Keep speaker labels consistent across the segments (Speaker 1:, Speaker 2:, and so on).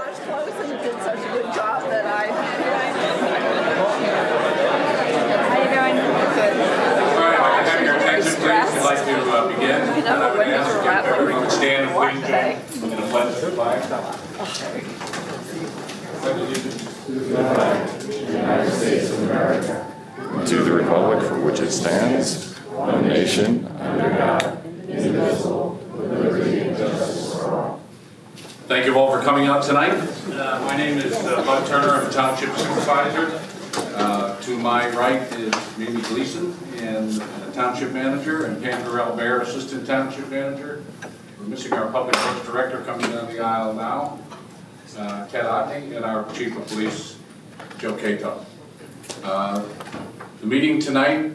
Speaker 1: doors closed and did such a good job that
Speaker 2: How you doing?
Speaker 1: Good.
Speaker 3: All right, I have your attention, please. I'd like to begin.
Speaker 1: You know, the windows were rattling.
Speaker 3: Everyone would stand and please
Speaker 1: Today.
Speaker 3: join in a pledge to the flag.
Speaker 4: United States of America, to the republic for which it stands, one nation, under God, indivisible, with liberty and justice for all.
Speaker 3: Thank you all for coming out tonight. My name is Bud Turner. I'm a township supervisor. To my right is Mimi Gleason, and township manager, and Pam Bear, assistant township manager. We're missing our public works director coming down the aisle now, Ted Otney, and our chief of police, Joe Cato. The meeting tonight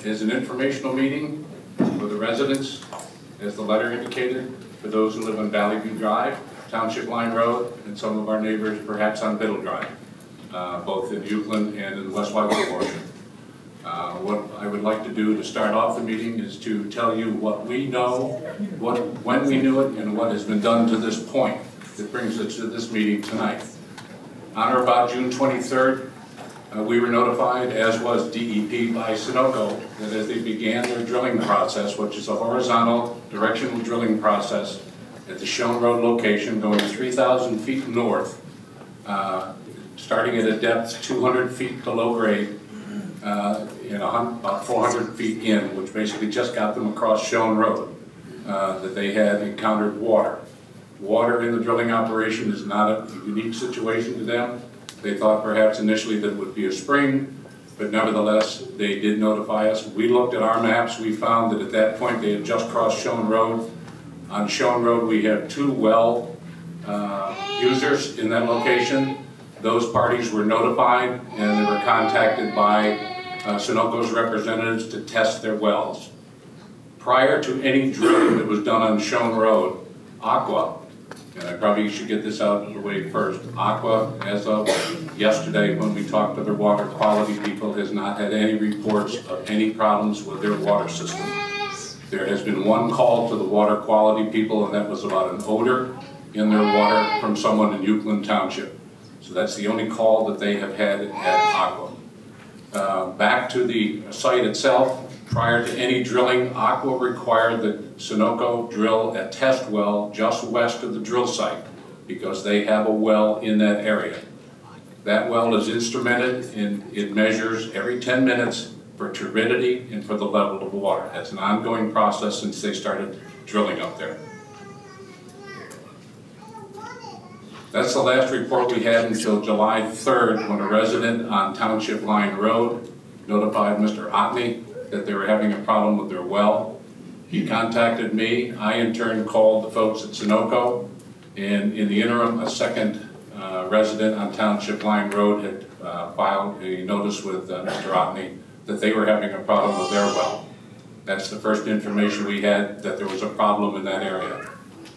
Speaker 3: is an informational meeting for the residents, as the letter indicated, for those who live on Valley View Drive, Township Line Road, and some of our neighbors perhaps on Biddle Drive, both in Euclid and in the West Whiteland portion. What I would like to do to start off the meeting is to tell you what we know, when we knew it, and what has been done to this point that brings us to this meeting tonight. On or about June 23rd, we were notified, as was DEP by Sunoco, that as they began their drilling process, which is a horizontal directional drilling process at the Shone Road location going 3,000 feet north, starting at a depth 200 feet below grade, and about 400 feet in, which basically just got them across Shone Road, that they had encountered water. Water in the drilling operation is not a unique situation to them. They thought perhaps initially that it would be a spring, but nevertheless, they did notify us. We looked at our maps. We found that at that point they had just crossed Shone Road. On Shone Road, we have two well users in that location. Those parties were notified and they were contacted by Sunoco's representatives to test their wells. Prior to any drilling that was done on Shone Road, Aqua, and I probably should get this out of the way first, Aqua, as of yesterday when we talked to their water quality people, has not had any reports of any problems with their water system. There has been one call to the water quality people, and that was about an odor in their water from someone in Whiteland Township. So that's the only call that they have had at Aqua. Back to the site itself, prior to any drilling, Aqua required that Sunoco drill a test well just west of the drill site because they have a well in that area. That well is instrumented and it measures every 10 minutes for turbidity and for the level of water. That's an ongoing process since they started drilling up there. That's the last report we had until July 3rd when a resident on Township Line Road notified Mr. Otney that they were having a problem with their well. He contacted me. I in turn called the folks at Sunoco, and in the interim a second resident on Township Line Road had filed a notice with Mr. Otney that they were having a problem with their well. That's the first information we had, that there was a problem in that area.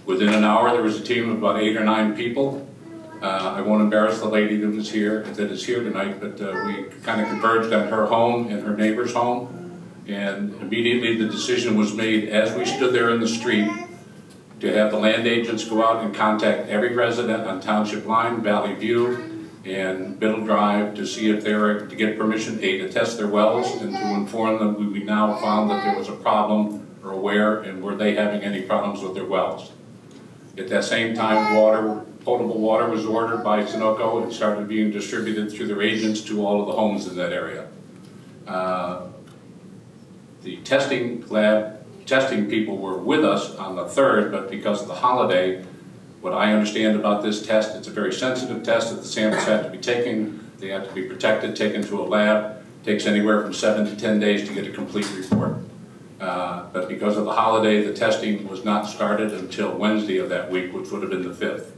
Speaker 3: Within an hour there was a team of about 8 or 9 people. I won't embarrass the lady that is here tonight, but we kind of converged on her home and her neighbor's home. And immediately the decision was made as we stood there in the street to have the land agents go out and contact every resident on Township Line, Valley View, and Biddle Drive to see if they were to get permission, to test their wells and to inform them we now found that there was a problem or aware and were they having any problems with their wells. At that same time, potable water was ordered by Sunoco and started being distributed through their agents to all of the homes in that area. The testing people were with us on the 3rd, but because of the holiday, what I understand about this test, it's a very sensitive test that the samples have to be taken, they have to be protected, taken to a lab. It takes anywhere from 7 to 10 days to get a complete report. But because of the holiday, the testing was not started until Wednesday of that week, which would have been the 5th.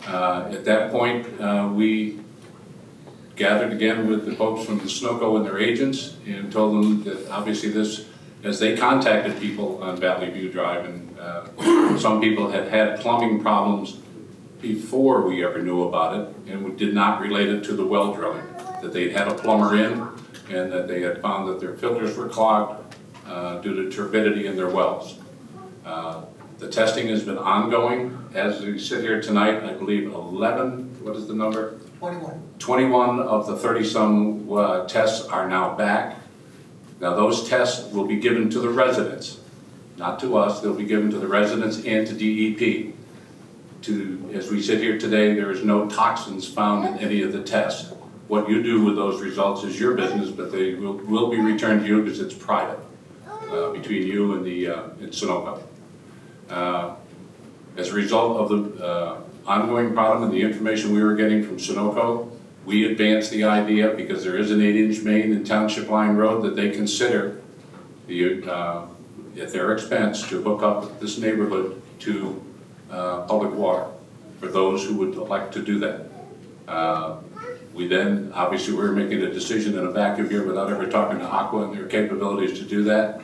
Speaker 3: At that point, we gathered again with the folks from the Sunoco and their agents and told them that obviously this, as they contacted people on Valley View Drive, and some people had had plumbing problems before we ever knew about it, and we did not relate it to the well drilling, that they'd had a plumber in and that they had found that their filters were clogged due to turbidity in their wells. The testing has been ongoing. As we sit here tonight, I believe 11, what is the number? 21 of the 30-some tests are now back. Now those tests will be given to the residents, not to us. They'll be given to the residents and to DEP. As we sit here today, there is no toxins found in any of the tests. What you do with those results is your business, but they will be returned to you because it's private between you and Sunoco. As a result of the ongoing problem and the information we were getting from Sunoco, we advanced the idea, because there is an 8-inch main in Township Line Road, that they consider at their expense to hook up this neighborhood to public water for those who would elect to do that. We then, obviously, we're making a decision in a vacuum here without ever talking to Aqua and their capabilities to do that.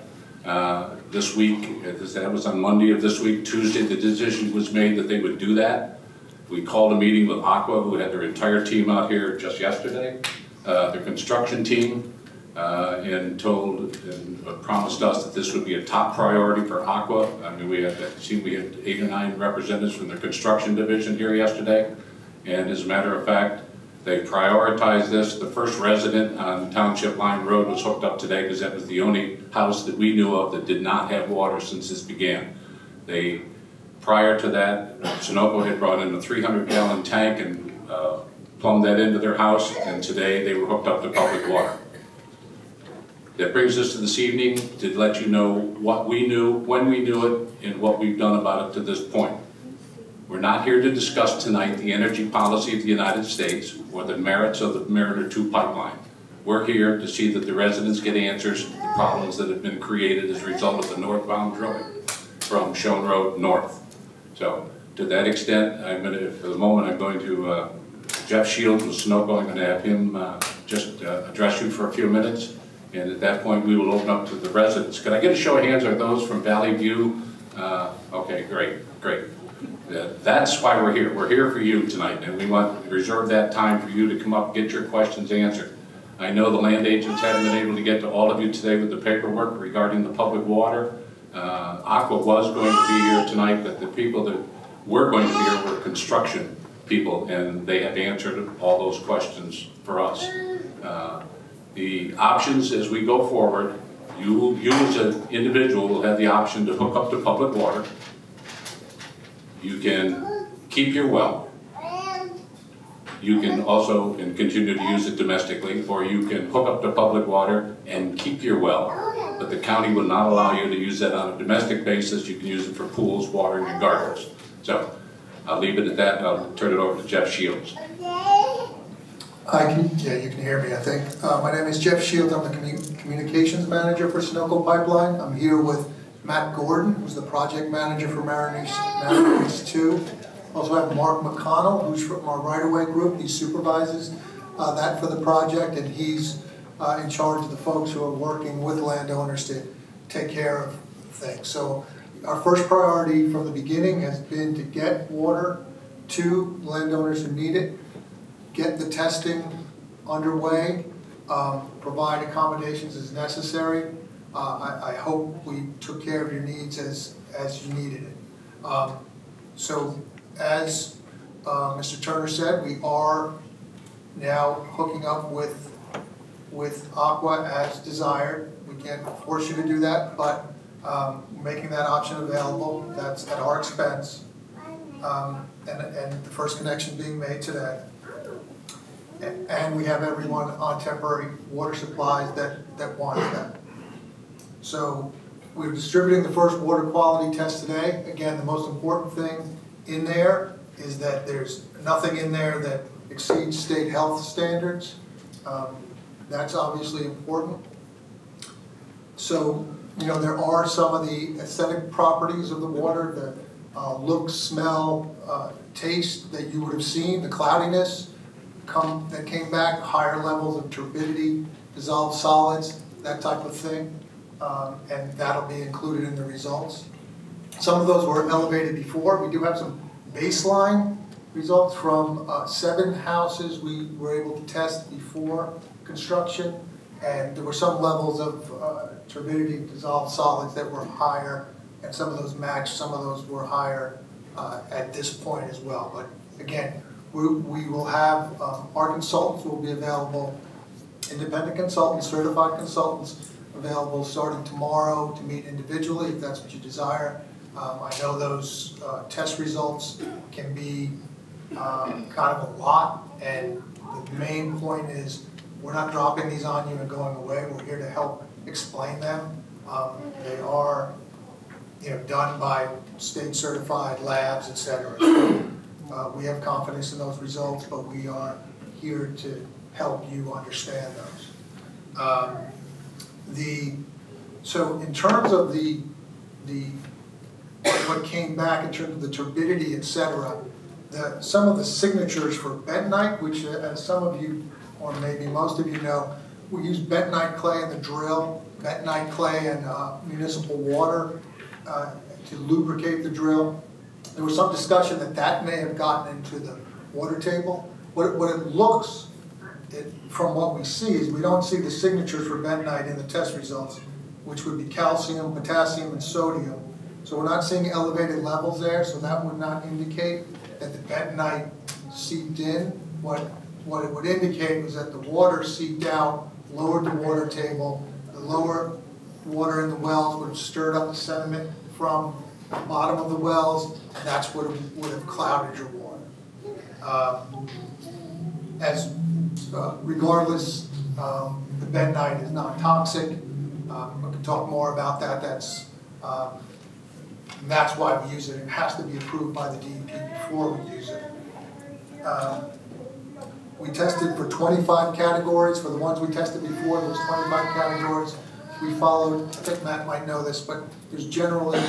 Speaker 3: This week, that was on Monday of this week. Tuesday, the decision was made that they would do that. We called a meeting with Aqua, who had their entire team out here just yesterday, their construction team, and promised us that this would be a top priority for Aqua. I mean, we had 8 or 9 representatives from their construction division here yesterday, and as a matter of fact, they prioritized this. The first resident on Township Line Road was hooked up today because that was the only house that we knew of that did not have water since this began. Prior to that, Sunoco had brought in a 300-gallon tank and plumbed that into their house, and today they were hooked up to public water. That brings us to this evening to let you know what we knew, when we knew it, and what we've done about it to this point. We're not here to discuss tonight the energy policy of the United States or the merits of the Mariner 2 pipeline. We're here to see that the residents get answers to the problems that have been created as a result of the northbound drilling from Shone Road north. So to that extent, for the moment, I'm going to, Jeff Shields with Sunoco, I'm going to have him just address you for a few minutes. And at that point, we will open up to the residents. Could I get a show of hands? Are those from Valley View? Okay, great. That's why we're here. We're here for you tonight, and we want to reserve that time for you to come up and get your questions answered. I know the land agents haven't been able to get to all of you today with the paperwork regarding the public water. Aqua was going to be here tonight, but the people that were going to be here were construction people, and they have answered all those questions for us. The options as we go forward, you as an individual will have the option to hook up to public water. You can keep your well. You can also continue to use it domestically, or you can hook up to public water and keep your well, but the county will not allow you to use that on a domestic basis. You can use it for pools, watering your gardens. So I'll leave it at that, and I'll turn it over to Jeff Shields.
Speaker 5: Yeah, you can hear me, I think. My name is Jeff Shields. I'm the communications manager for Sunoco Pipeline. I'm here with Matt Gordon, who's the project manager for Mariner 2. Also have Mark McConnell, who's from our right-of-way group. He supervises that for the project, and he's in charge of the folks who are working with landowners to take care of things. So our first priority from the beginning has been to get water to landowners who need it, get the testing underway, provide accommodations as necessary. I hope we took care of your needs as you needed it. So as Mr. Turner said, we are now hooking up with Aqua as desired. We can't force you to do that, but making that option available, that's at our expense. And the first connection being made today. And we have everyone on temporary water supplies that wants that. So we're distributing the first water quality test today. Again, the most important thing in there is that there's nothing in there that exceeds state health standards. That's obviously important. So, there are some of the aesthetic properties of the water, the look, smell, taste that you would have seen, the cloudiness that came back, higher levels of turbidity, dissolved solids, that type of thing. And that'll be included in the results. Some of those were elevated before. We do have some baseline results from 7 houses we were able to test before construction, and there were some levels of turbidity, dissolved solids that were higher and some of those matched, some of those were higher at this point as well. But again, we will have, our consultants will be available, independent consultants, certified consultants available starting tomorrow to meet individually if that's what you desire. I know those test results can be kind of a lot, and the main point is we're not dropping these on you and going away. We're here to help explain them. They are, done by state certified labs, etc. We have confidence in those results, but we are here to help you understand those. So in terms of what came back in terms of the turbidity, etc., some of the signatures for bentonite, which as some of you, or maybe most of you know, we use bentonite clay in the drill, bentonite clay and municipal water to lubricate the drill. There was some discussion that may have gotten into the water table. What it looks, from what we see, is we don't see the signatures for bentonite in the test results, which would be calcium, potassium, and sodium. So we're not seeing elevated levels there, so that would not indicate that the bentonite seeped in. What it would indicate was that the water seeped out, lowered the water table. The lower water in the wells would have stirred up the sediment from the bottom of the wells, and that's what would have clouded your water. Regardless, the bentonite is not toxic. We can talk more about that. That's why we use it. It has to be approved by the DEP before we use it. We tested for 25 categories. For the ones we tested before, those 25 categories, we followed, I think Matt might know this, but there's generally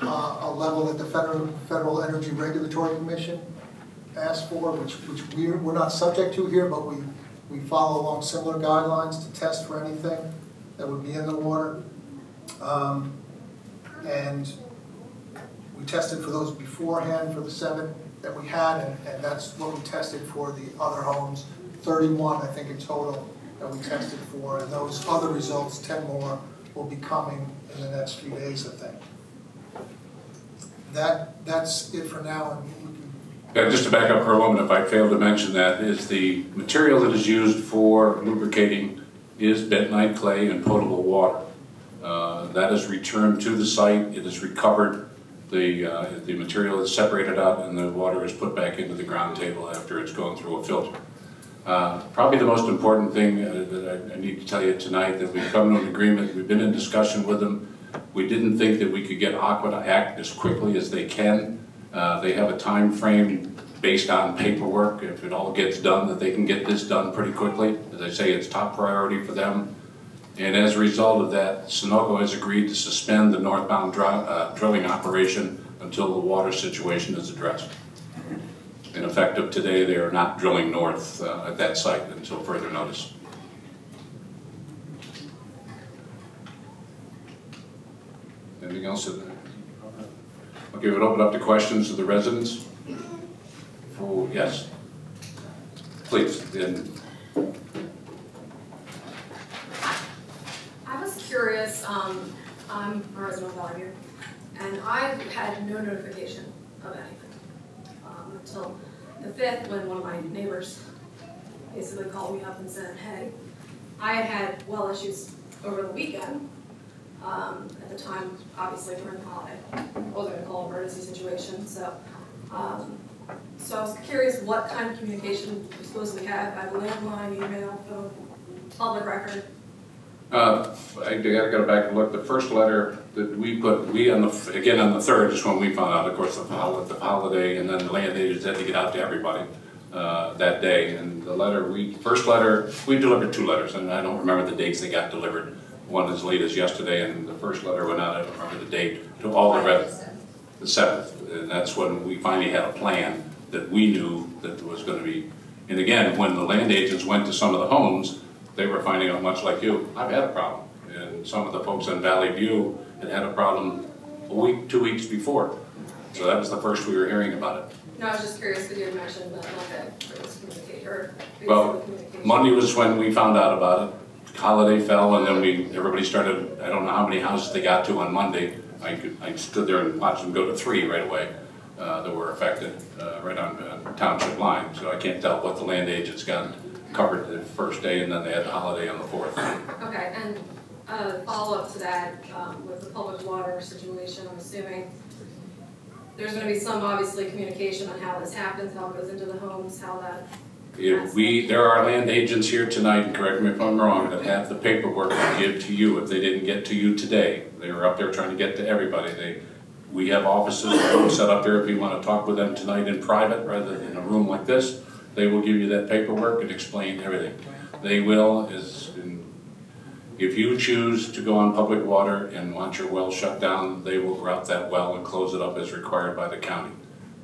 Speaker 5: a level that the Federal Energy Regulatory Commission asked for, which we're not subject to here, but we follow along similar guidelines to test for anything that would be in the water. And we tested for those beforehand for the 7 that we had, and that's what we tested for the other homes, 31 I think in total that we tested for, and those other results, 10 more, will be coming in the next few days, I think. That's it for now.
Speaker 3: Yeah, just to back up for a moment, if I failed to mention that, is the material that is used for lubricating is bentonite clay and potable water. That is returned to the site. It is recovered. The material is separated out and the water is put back into the ground table after it's gone through a filter. Probably the most important thing that I need to tell you tonight, that we've come to an agreement. We've been in discussion with them. We didn't think that we could get Aqua to act as quickly as they can. They have a time frame based on paperwork. If it all gets done, that they can get this done pretty quickly. As I say, it's top priority for them. And as a result of that, Sunoco has agreed to suspend the northbound drilling operation until the water situation is addressed. And effective today, they are not drilling north at that site until further notice. Anything else? Okay, we'll open up to questions of the residents. Oh, yes, please.
Speaker 6: I was curious, I'm a resident of Valley, and I had no notification of anything until the 5th, when one of my neighbors basically called me up and said, hey, I had well issues over the weekend. At the time, obviously during the holiday, I wasn't going to call an emergency situation, so I was curious what kind of communication we supposedly have. I have a landline, email, phone, public record.
Speaker 3: I gotta go back and look. The first letter that we put, on the 3rd is when we found out, of course, the holiday, and then the land agents had to get out to everybody that day. And the first letter, we delivered 2 letters, and I don't remember the dates they got delivered. One as late as yesterday, and the first letter went out, I don't remember the date, to all the residents, the 7th. And that's when we finally had a plan that we knew that was going to be. And again, when the land agents went to some of the homes, they were finding out, much like you, I've had a problem. And some of the folks in Valley View had a problem a week, 2 weeks before. So that was the first we were hearing about it.
Speaker 6: No, I was just curious because you had mentioned that Monday there was communication.
Speaker 3: Well, Monday was when we found out about it. Holiday fell, and then everybody started, I don't know how many houses they got to on Monday, I stood there and watched them go to 3 right away that were affected right on township line. So I can't tell what the land agents got covered the first day, and then they had the holiday on the 4th.
Speaker 6: Okay, and follow-up to that, with the public water situation, I'm assuming there's gonna be some, obviously, communication on how this happens, how it goes into the homes, how that.
Speaker 3: There are land agents here tonight, and correct me if I'm wrong, that have the paperwork to give to you. If they didn't get to you today, they were up there trying to get to everybody. We have offices set up there if you want to talk with them tonight in private rather than in a room like this. They will give you that paperwork and explain everything. They will, if you choose to go on public water and want your well shut down, they will route that well and close it up as required by the county.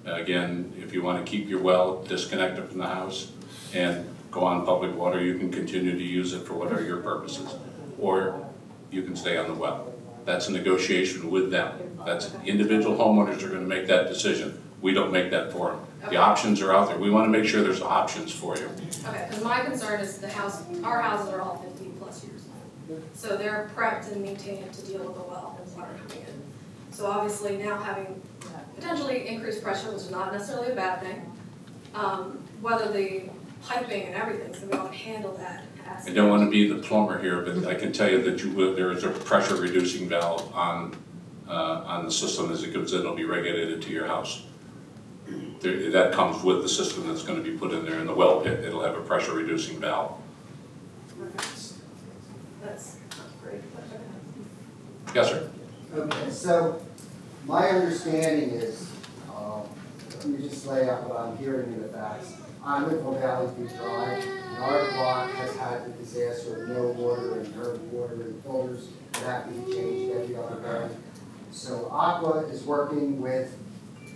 Speaker 3: Again, if you want to keep your well disconnected from the house and go on public water, you can continue to use it for whatever your purposes, or you can stay on the well. That's a negotiation with them. That's individual homeowners are going to make that decision. We don't make that for them. The options are out there. We want to make sure there's options for you.
Speaker 6: Okay, because my concern is our houses are all 15+ years old. So they're prepped and maintained to deal with the well and water coming in. So obviously now having potentially increased pressure, which is not necessarily a bad thing, whether the piping and everything's going to be able to handle that.
Speaker 3: I don't want to be the plumber here, but I can tell you that there is a pressure reducing valve on the system as it goes in. It'll be regulated to your house. That comes with the system that's going to be put in there in the well pit. It'll have a pressure reducing valve.
Speaker 6: That's great.
Speaker 3: Yes, sir.
Speaker 7: Okay, so my understanding is, let me just lay out what I'm hearing in the facts. I live on Valley View Drive, and our block has had the disaster of no water and dirty water and filters that have to be changed every other day. So Aqua is working with,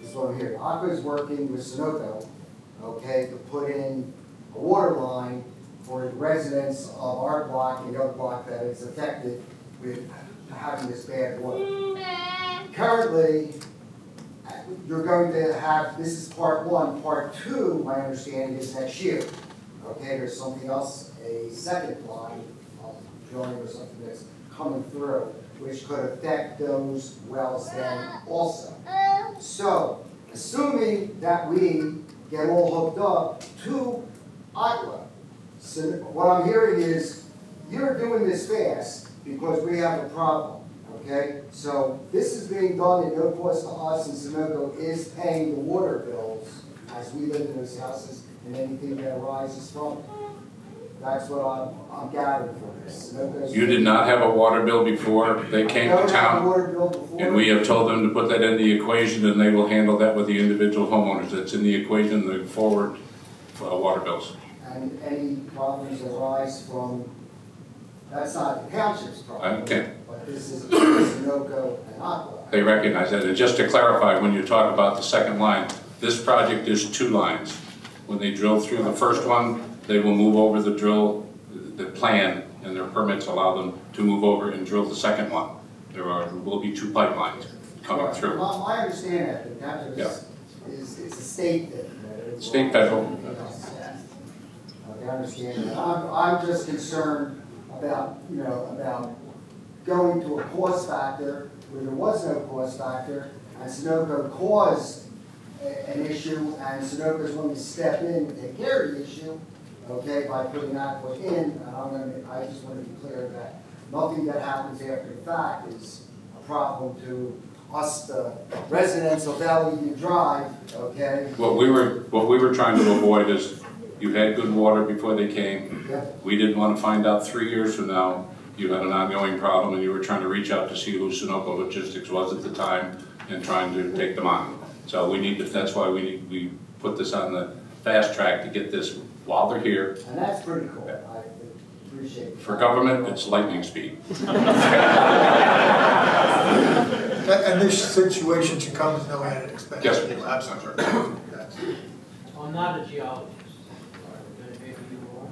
Speaker 7: this is what I'm hearing, Aqua is working with Sunoco, okay, to put in a water line for the residents of our block and the other block that is affected with having this bad water. Currently, you're going to have, this is part 1, part 2, my understanding is next year. Okay, there's something else, a second line of drilling or something that's coming through, which could affect those wells then also. So, assuming that we get all hooked up to Aqua, so what I'm hearing is, you're doing this fast because we have a problem, okay? So this is being done at no cost to us, and Sunoco is paying the water bills as we live in those houses and anything that arises from it. That's what I'm gathering from this. Sunoco's
Speaker 3: You did not have a water bill before they came to
Speaker 7: Never had a
Speaker 3: town,
Speaker 7: water bill before.
Speaker 3: and we have told them to put that in the equation, and they will handle that with the individual homeowners. That's in the equation, the forward water bills.
Speaker 7: And any problems that arise from, that's not the township's problem.
Speaker 3: Okay.
Speaker 7: But this is Sunoco and Aqua.
Speaker 3: They recognize that. And just to clarify, when you talk about the second line, this project is 2 lines. When they drill through the first one, they will move over the plan, and their permits allow them to move over and drill the second one. There will be 2 pipelines coming through.
Speaker 7: My understanding that the township is it's a state thing.
Speaker 3: State, federal.
Speaker 7: I understand that. I'm just concerned about, about going to a cost factor where there was no cost factor, and Sunoco caused an issue, and Sunoco is going to step in and take care of the issue, okay, by putting Aqua in. And I just want to be clear that nothing that happens after the fact is a problem to us, the residents of Valley View Drive, okay?
Speaker 3: What we were trying to avoid is you had good water before they came.
Speaker 7: Yep.
Speaker 3: We didn't want to find out 3 years from now you had an ongoing problem and you were trying to reach out to see who Sunoco Logistics was at the time and trying to take them on. So that's why we put this on the fast track to get this while they're here.
Speaker 7: And that's pretty cool. I appreciate it.
Speaker 3: For government, it's lightning speed.
Speaker 5: And this situation should come with no added expense.
Speaker 3: Yes.
Speaker 5: Absolutely.
Speaker 8: I'm not a geologist, maybe you are.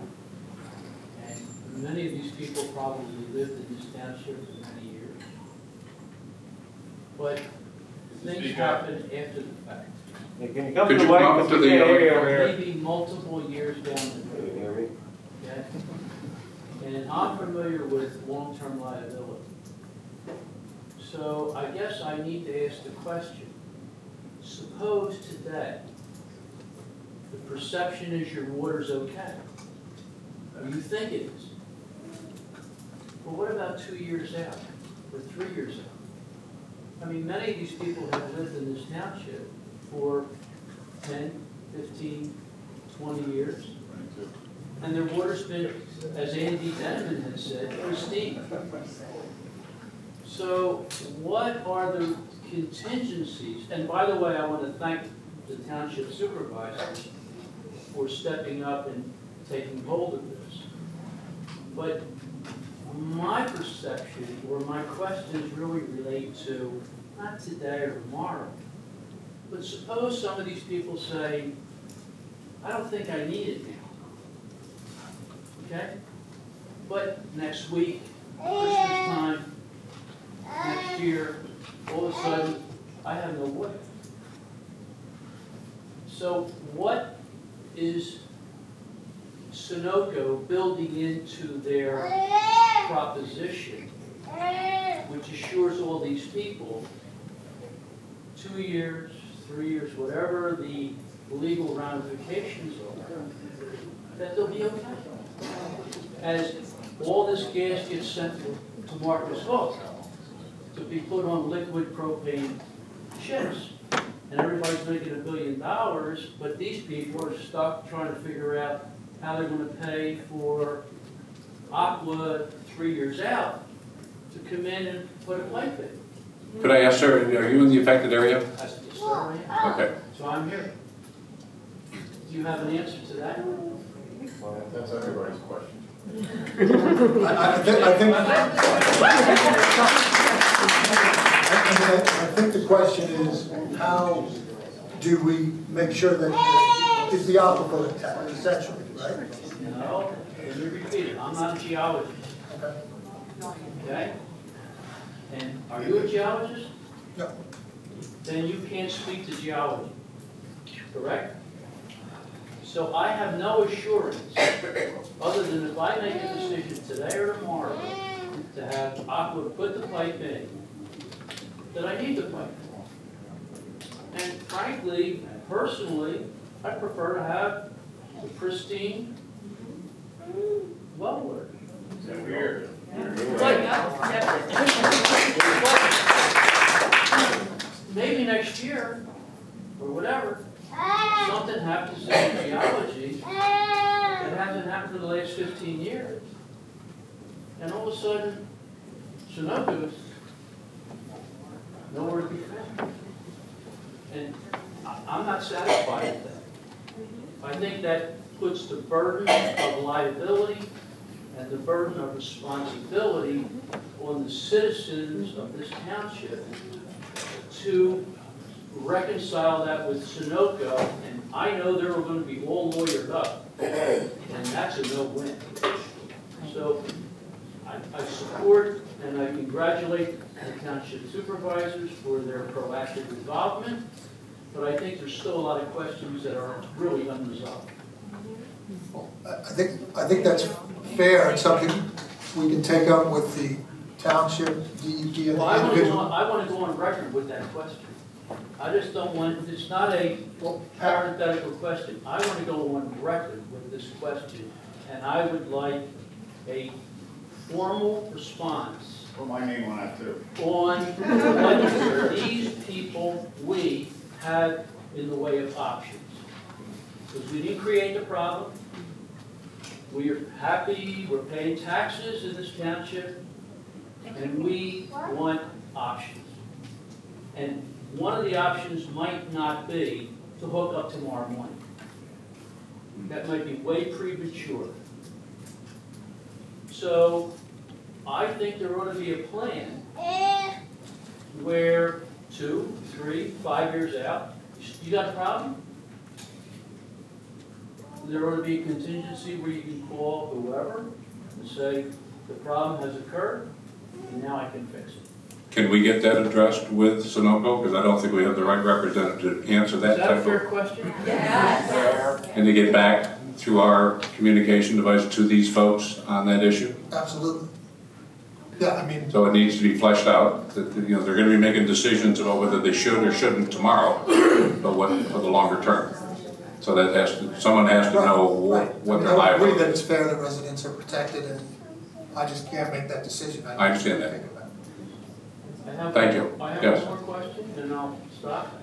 Speaker 8: And many of these people probably lived in this township for many years. But things happen after the fact.
Speaker 9: Can you come
Speaker 3: Could
Speaker 9: to
Speaker 3: you
Speaker 9: the
Speaker 3: come up
Speaker 9: mic?
Speaker 3: to the,
Speaker 8: Maybe multiple years down the road. Okay? And I'm familiar with long-term liability. So I guess I need to ask the question. Suppose today, the perception is your water's okay. Or you think it is. Well, what about 2 years out, or 3 years out? I mean, many of these people have lived in this township for 10, 15, 20 years. And their water's been, as Andy Denman had said, pristine. So what are the contingencies? And by the way, I want to thank the township supervisors for stepping up and taking hold of this. But my perception or my questions really relate to not today or tomorrow, but suppose some of these people say, I don't think I need it now. Okay? But next week, Christmas time, next year, all of a sudden, I have no water. So what is Sunoco building into their proposition, which assures all these people 2 years, 3 years, whatever the legal ramifications are, that they'll be okay? As all this gas gets sent to Marcus Hook to be put on liquid propane ships, and everybody's making $1 billion, but these people are stuck trying to figure out how they're going to pay for Aqua 3 years out to come in and put a pipe in.
Speaker 3: Could I ask, sir, are you in the affected area?
Speaker 8: That's the story.
Speaker 3: Okay.
Speaker 8: So I'm here. Do you have an answer to that?
Speaker 4: Well, that's everybody's question.
Speaker 5: I think the question is, how do we make sure that it's the aquifer intact, essentially, right?
Speaker 8: No, let me repeat it. I'm not a geologist. Okay? And are you a geologist?
Speaker 5: No.
Speaker 8: Then you can't speak to geology. Correct? So I have no assurance, other than if I make a decision today or tomorrow to have Aqua put the pipe in, that I need the pipe. And frankly, personally, I prefer to have the pristine well water. Maybe next year, or whatever, something happens in geology that hasn't happened for the last 15 years. And all of a sudden, Sunoco's nowhere to be found. And I'm not satisfied with that. I think that puts the burden of liability and the burden of responsibility on the citizens of this township to reconcile that with Sunoco, and I know they're going to be all lawyered up, and that's a no-win. So I support and I congratulate the township supervisors for their proactive involvement, but I think there's still a lot of questions that are really unresolved.
Speaker 5: I think that's fair and something we can take up with the township, DEP, and
Speaker 8: Well, I
Speaker 5: the individual.
Speaker 8: want to go on record with that question. I just don't want, it's not a parenthetical question. I want to go on record with this question, and I would like a formal response
Speaker 9: Put my name on that too.
Speaker 8: on what these people, we, have in the way of options. Because we didn't create the problem. We are happy, we're paying taxes in this township, and we want options. And one of the options might not be to hook up tomorrow morning. That might be way premature. So I think there ought to be a plan where 2, 3, 5 years out, you got a problem? There ought to be a contingency where you can call whoever and say, the problem has occurred, and now I can fix it.
Speaker 3: Can we get that addressed with Sunoco? Because I don't think we have the right representative to answer that
Speaker 8: Is that
Speaker 3: type
Speaker 8: a
Speaker 3: of...
Speaker 8: fair question?
Speaker 3: And to get back through our communication device to these folks on that issue?
Speaker 5: Absolutely. Yeah, I mean,
Speaker 3: So it needs to be fleshed out, that, you know, they're gonna be making decisions about whether they should or shouldn't tomorrow, but what, for the longer term. So that someone has to know
Speaker 5: right.
Speaker 3: what
Speaker 5: I
Speaker 3: their
Speaker 5: mean, I agree
Speaker 3: liability
Speaker 5: that
Speaker 3: is.
Speaker 5: it's fair that residents are protected, and I just can't make that decision.
Speaker 3: I understand that.
Speaker 5: Think about it.
Speaker 3: Thank you.
Speaker 8: I have
Speaker 3: Yes.
Speaker 8: one more question, and I'll stop.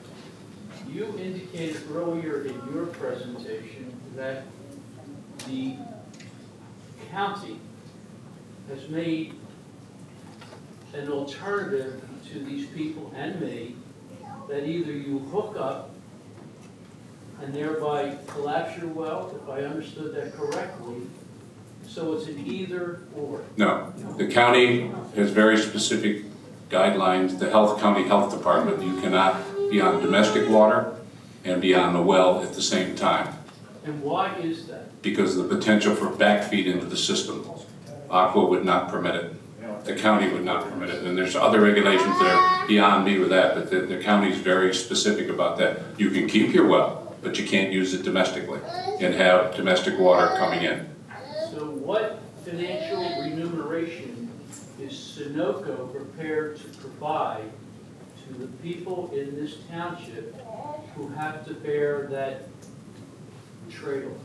Speaker 8: You indicated earlier in your presentation that the county has made an alternative to these people and me, that either you hook up and thereby collapse your well, if I understood that correctly, so it's an either or.
Speaker 3: No, the county has very specific guidelines, the county health department, you cannot be on domestic water and be on the well at the same time,
Speaker 8: And why is that?
Speaker 3: because of the potential for backfeed into the system. Aqua would not permit it, the county would not permit it, and there's other regulations that are beyond me with that, but the county's very specific about that. You can keep your well, but you can't use it domestically and have domestic water coming in.
Speaker 8: So what financial remuneration is Sunoco prepared to provide to the people in this township who have to bear that trade-off?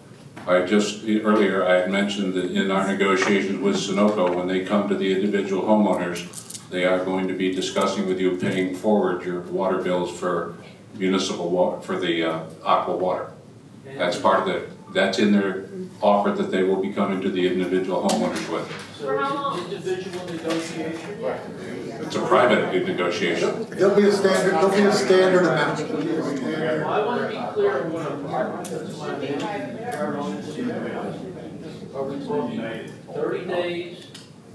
Speaker 3: Earlier, I had mentioned that in our negotiations with Sunoco, when they come to the individual homeowners, they are going to be discussing with you paying forward your water bills for municipal water, for the aqua water. That's part of that's in their offer that they will be coming to the individual homeowners with.
Speaker 8: So it's an individual negotiation?
Speaker 3: It's a private negotiation.
Speaker 5: There'll be a standard amount. There'll be a
Speaker 8: Well,
Speaker 5: standard.
Speaker 8: I want to be clear on what I'm hearing. That's why I'm asking. Are we talking 30 days,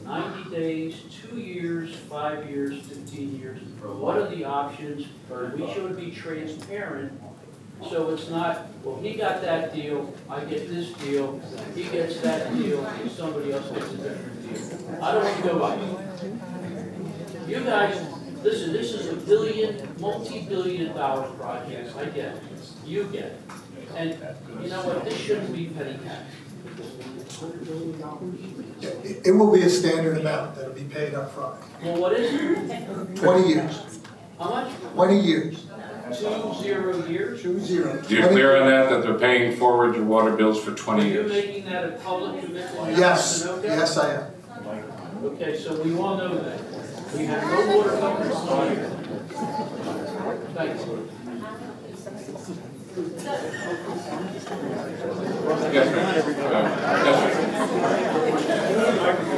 Speaker 8: 90 days, 2 years, 5 years, 15 years? What are the options? We should be transparent, so it's not, well, he got that deal, I get this deal, he gets that deal, and somebody else gets a different deal. I don't want to go by that. You guys, listen, this is a multi-billion dollar project, I get it, you get it. And you know what, this shouldn't be petty cash.
Speaker 5: It will be a standard amount that'll be paid up front.
Speaker 8: Well, what is it?
Speaker 5: 20 years.
Speaker 8: How much?
Speaker 5: 20 years.
Speaker 8: 20 years?
Speaker 5: 20.
Speaker 3: You're clear on that you're paying forward your water bills for 20
Speaker 8: Are you
Speaker 3: years?
Speaker 8: making that a public commitment?
Speaker 5: Yes,
Speaker 8: Sunoco?
Speaker 5: yes, I am.
Speaker 8: Okay, so we all know that. We have no water companies on here. Thanks.
Speaker 3: Yes, ma'am. Yes, ma'am.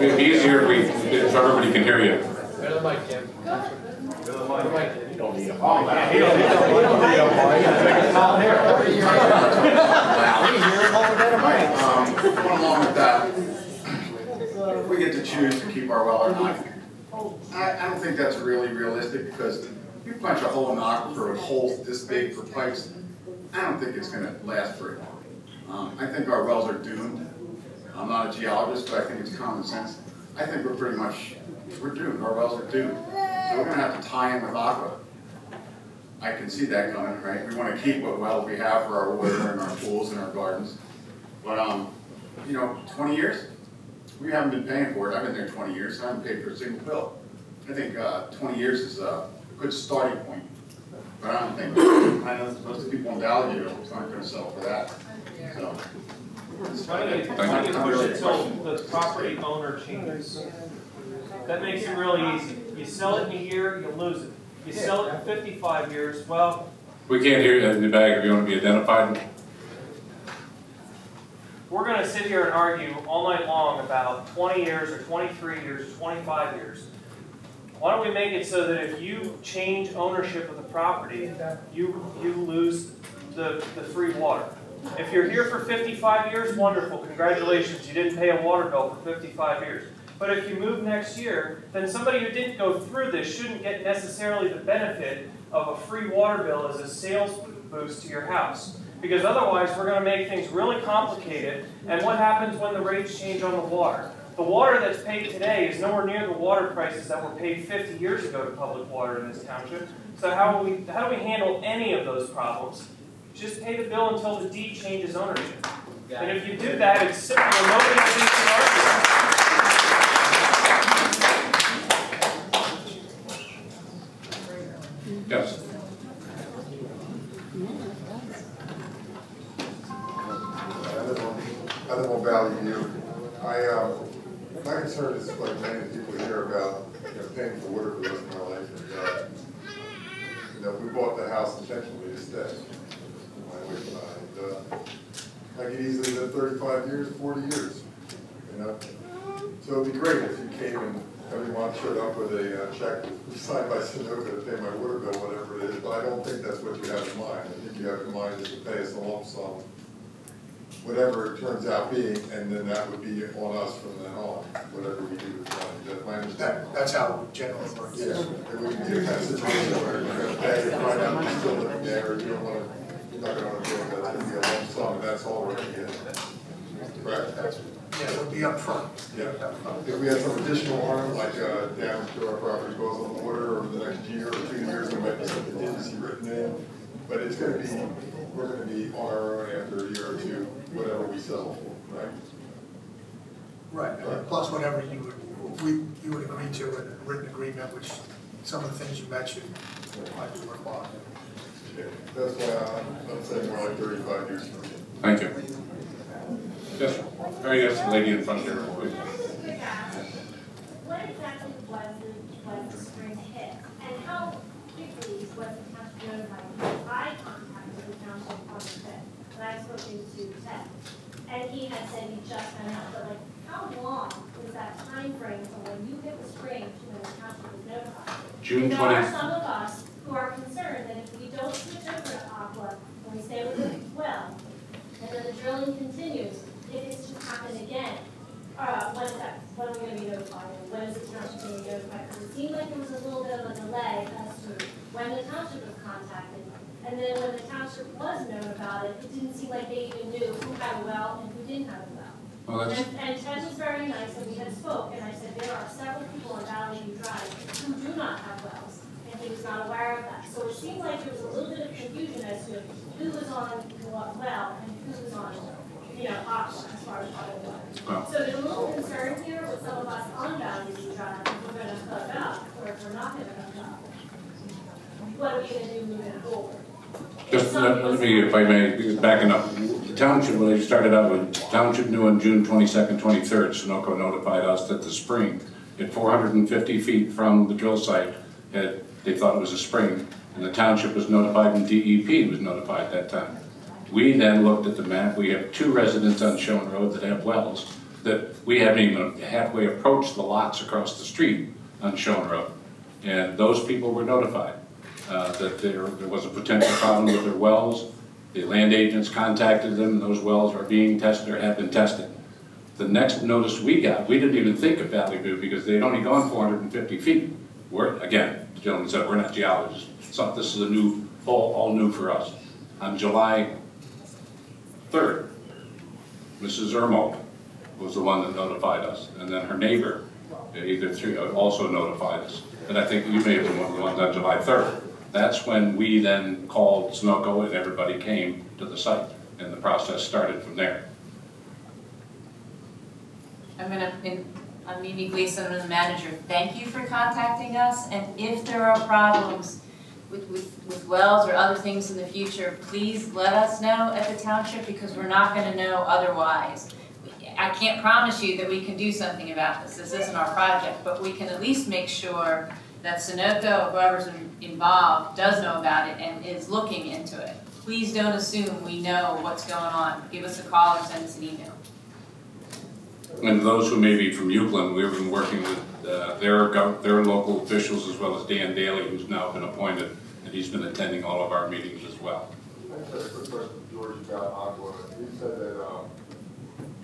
Speaker 3: It'd be easier if everybody can hear you.
Speaker 9: Going along with that, if we get to choose to keep our well or not, I don't think that's really realistic, because you punch a hole in the aquifer with holes this big for pipes, I don't think it's gonna last very long. I think our wells are doomed. I'm not a geologist, but I think it's common sense. I think we're doomed, our wells are doomed. So we're gonna have to tie in with aqua. I can see that coming, right? We wanna keep what wells we have for our water and our pools and our gardens. But, 20 years? We haven't been paying for it. I've been there 20 years, I haven't paid for a single bill. I think 20 years is a good starting point. But I don't think, I know most of the people in Valley aren't going to sell for that. So.
Speaker 10: Why don't you push it till the property owner changes? That makes it really easy. You sell it in a year, you lose it. You sell it in 55 years, well,
Speaker 3: We can't hear you in the back if you want to be identified.
Speaker 10: we're going to sit here and argue all night long about 20 years or 23 years or 25 years. Why don't we make it so that if you change ownership of the property, you lose the free water? If you're here for 55 years, wonderful, congratulations, you didn't pay a water bill for 55 years. But if you move next year, then somebody who didn't go through this shouldn't get necessarily the benefit of a free water bill as a sales boost to your house. Because otherwise, we're going to make things really complicated. And what happens when the rates change on the water? The water that's paid today is nowhere near the water prices that were paid 50 years ago to public water in this township. So how do we handle any of those problems? Just pay the bill until the deed changes ownership. And if you do that, it's simple. Nobody can argue.
Speaker 3: Yes.
Speaker 11: I live on Valley View. My concern is like many people hear about, paying for water for the rest of my life. And, we bought the house intentionally to stay. My wife and I could easily live 35 years, 40 years, So it'd be great if you came and every month showed up with a check signed by Sunoco to pay my water bill, whatever it is, but I don't think that's what you have in mind. I think you have in mind is to pay us a lump sum, whatever it turns out being, and then that would be on us from then on, whatever we do with money. That's my understanding.
Speaker 5: That's how it generally works.
Speaker 11: Yeah, it would be a kind of situation where you're gonna pay, and find out you're still living there, or you're not gonna want to pay, but it's gonna be a lump sum, and that's all we're gonna get. Right?
Speaker 5: Yeah, it would be upfront.
Speaker 11: Yeah. If we had some additional harm, like damage to our property goes on the water over the next year or 2 years, there might be some contingency written in. But it's gonna be, we're gonna be on our own after a year or two, whatever we settle for, right?
Speaker 5: Right, plus whatever you would agree to in a written agreement, which some of the things you mentioned might be worthwhile.
Speaker 11: Yeah. That's why I'm saying more like 35 years from now.
Speaker 3: Thank you. Yes, sir. Yes, the lady in front here. Please.
Speaker 12: What exactly was the spring hit, and how quickly was the township notified? I contacted the township on the 5th, and I spoke to Ted, and he had said he just found out, but how long was that time frame from when you hit the spring to when the township was notified?
Speaker 3: June 20.
Speaker 12: There are some of us who are concerned that if we don't switch over to Aqua, when we stay with the well, and then the drilling continues, if it's to happen again, when are we going to be notified? When is the township going to be notified? Because it seemed like there was a little bit of a delay as to when the township was contacted. And then when the township was known about it, it didn't seem like they even knew who had a well and who didn't have a well.
Speaker 3: Well,
Speaker 12: And Ted was very nice, and we had spoke, and I said, there are several people on Valley View Drive who do not have wells, and he was not aware of that. So it seemed like there was a little bit of confusion as to who was on what well and who was on Aqua as far as water was.
Speaker 3: Well.
Speaker 12: So there's a little concern here with some of us on Valley View Drive, if we're going to hook up, or if we're not going to hook up. What are we going to do moving forward?
Speaker 3: Just let me, if I may, backing up. The township, when they started out with, the township knew on June 22nd, 23rd, Sunoco notified us that the spring at 450 feet from the drill site, they thought it was a spring, and the township was notified and DEP was notified at that time. We then looked at the map. We have 2 residents on Shone Road that have wells that we haven't even halfway approached the lots across the street on Shone Road. And those people were notified that there was a potential problem with their wells. The land agents contacted them, and those wells are being tested or have been tested. The next notice we got, we didn't even think of Valley View because they'd only gone 450 feet. Again, the gentleman said, we're not geologists. So this is a new, all new for us. On July 3rd, Mrs. Ermo was the one that notified us, and then her neighbor, also notified us. And I think you may have been one of the ones on July 3rd. That's when we then called Sunoco and everybody came to the site, and the process started from there.
Speaker 2: I'm Mimi Gleason, I'm the manager. Thank you for contacting us, and if there are problems with wells or other things in the future, please let us know at the township, because we're not going to know otherwise. I can't promise you that we can do something about this. This isn't our project, but we can at least make sure that Sunoco, or whoever's involved, does know about it and is looking into it. Please don't assume we know what's going on. Give us a call or send us an email.
Speaker 3: And those who may be from Euclid, we've been working with their local officials, as well as Dan Daly, who's now been appointed, and he's been attending all of our meetings as well.
Speaker 11: I just had a quick question, George, about Aqua. You said that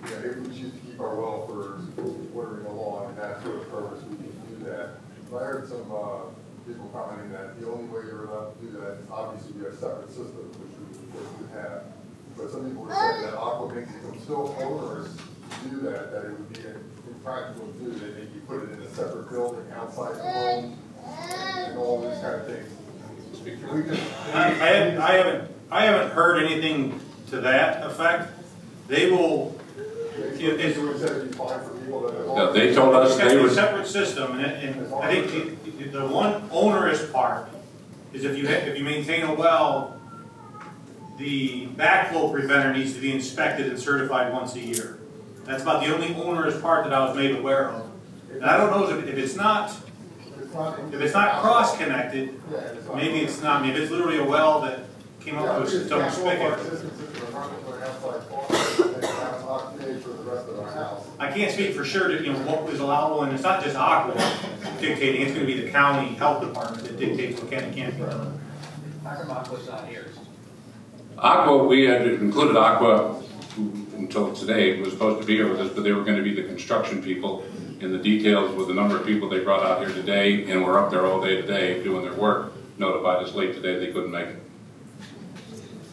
Speaker 11: if we choose to keep our well for watering the lawn and that sort of purpose, we can do that. But I heard some people commenting that the only way you're allowed to do that is obviously be a separate system, which we of course would have. But some people were saying that Aqua makes it so onerous to do that it would be impractical to do. They make you put it in a separate building outside the home and all these kind of things.
Speaker 13: I haven't heard anything to that effect. They will.
Speaker 11: They
Speaker 3: told us they
Speaker 13: would
Speaker 3: would.
Speaker 13: A separate system, and I think the one onerous part is if you maintain a well, the backflow preventer needs to be inspected and certified once a year. That's about the only onerous part that I was made aware of. And I don't know if it's not cross-connected, maybe it's not. Maybe it's literally a well that came up with its own spigot. I can't speak for sure that, what was allowable, and it's not just Aqua dictating, it's going to be the county health department that dictates what can and can't be done.
Speaker 10: How come Aqua's not here?
Speaker 3: Aqua, we had included Aqua until today, it was supposed to be here with us, but they were going to be the construction people. And the details with the number of people they brought out here today, and we're up there all day today doing their work, notified us late today they couldn't make it.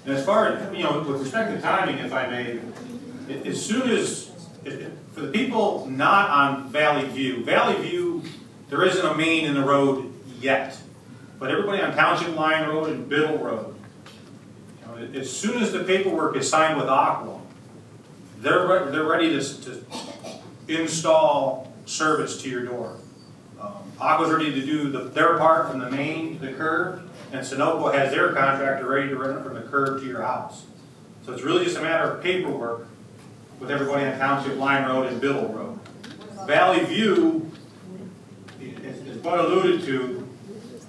Speaker 13: And as far as, with respect to timing, if I may, as soon as, for the people not on Valley View, there isn't a main in the road yet. But everybody on Township Line Road and Biddle Road, as soon as the paperwork is signed with Aqua, they're ready to install service to your door. Aqua's ready to do their part from the main to the curb, and Sunoco has their contractor ready to run it from the curb to your house. So it's really just a matter of paperwork with everybody on Township Line Road and Biddle Road. Valley View, as Bud alluded to,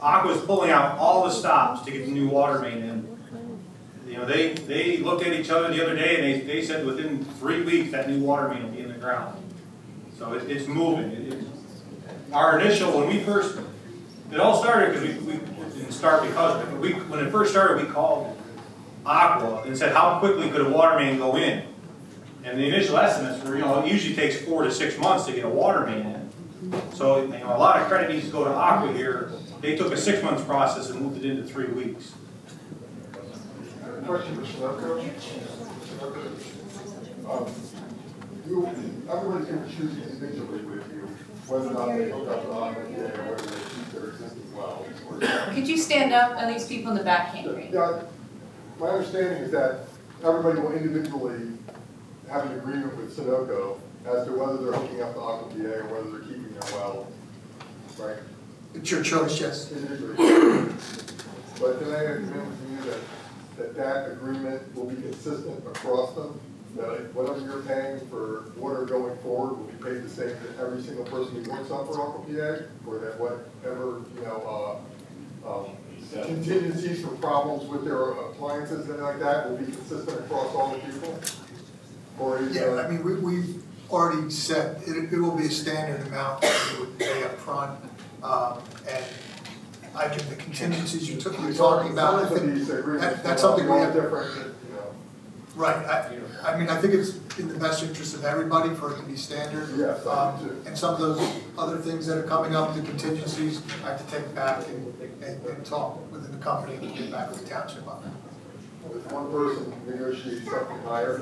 Speaker 13: Aqua's pulling out all the stops to get the new water main in. They looked at each other the other day and they said within 3 weeks that new water main will be in the ground. So it's moving. Our initial, when we first, it all started because we didn't start because of it. When it first started, we called Aqua and said, how quickly could a water main go in? And the initial estimates were, it usually takes 4 to 6 months to get a water main in. So, a lot of credit needs to go to Aqua here. They took a 6 month process and moved it into 3 weeks.
Speaker 11: Question for Sunoco. Everybody's going to choose individually with you whether or not they hook up to Aqua or whether they keep their existing well.
Speaker 2: Could you stand up? At least people in the back can't hear you.
Speaker 11: Yeah, my understanding is that everybody will individually have an agreement with Sunoco as to whether they're hooking up to Aqua or whether they're keeping their well, right?
Speaker 5: It's your choice, yes.
Speaker 11: But can I agree with you that agreement will be consistent across them? That whatever you're paying for water going forward will be paid the same to every single person who works up for Aqua PA? Or that whatever, contingencies for problems with their appliances and like that will be consistent across all the people? Or is,
Speaker 5: Yeah, we've already said it will be a standard amount that you would pay up front. And the contingencies you're talking about, I think that's something we have. Right, I think it's in the best interest of everybody for it to be standard.
Speaker 11: Yes,
Speaker 5: and some of those other things that are coming up, the contingencies, I have to take back and talk within the company and get back with the township on that.
Speaker 11: If one person negotiates something higher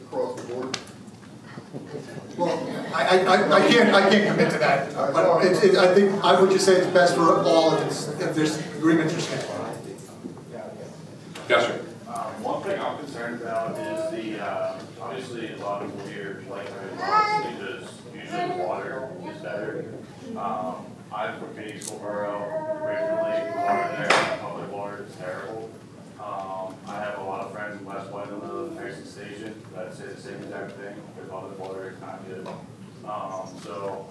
Speaker 11: across the board?
Speaker 5: Well, I can't commit to that, but I think I would just say it's best for all if there's agreements are standard.
Speaker 3: Yes, sir.
Speaker 14: One thing I'm concerned about is obviously a lot of people here like because usually water is better. I'm from Phoenixville Borough, originally, water there, public water is terrible. I have a lot of friends in West Whiteland, the nursing station, that say the same exact thing, their public water is not good. So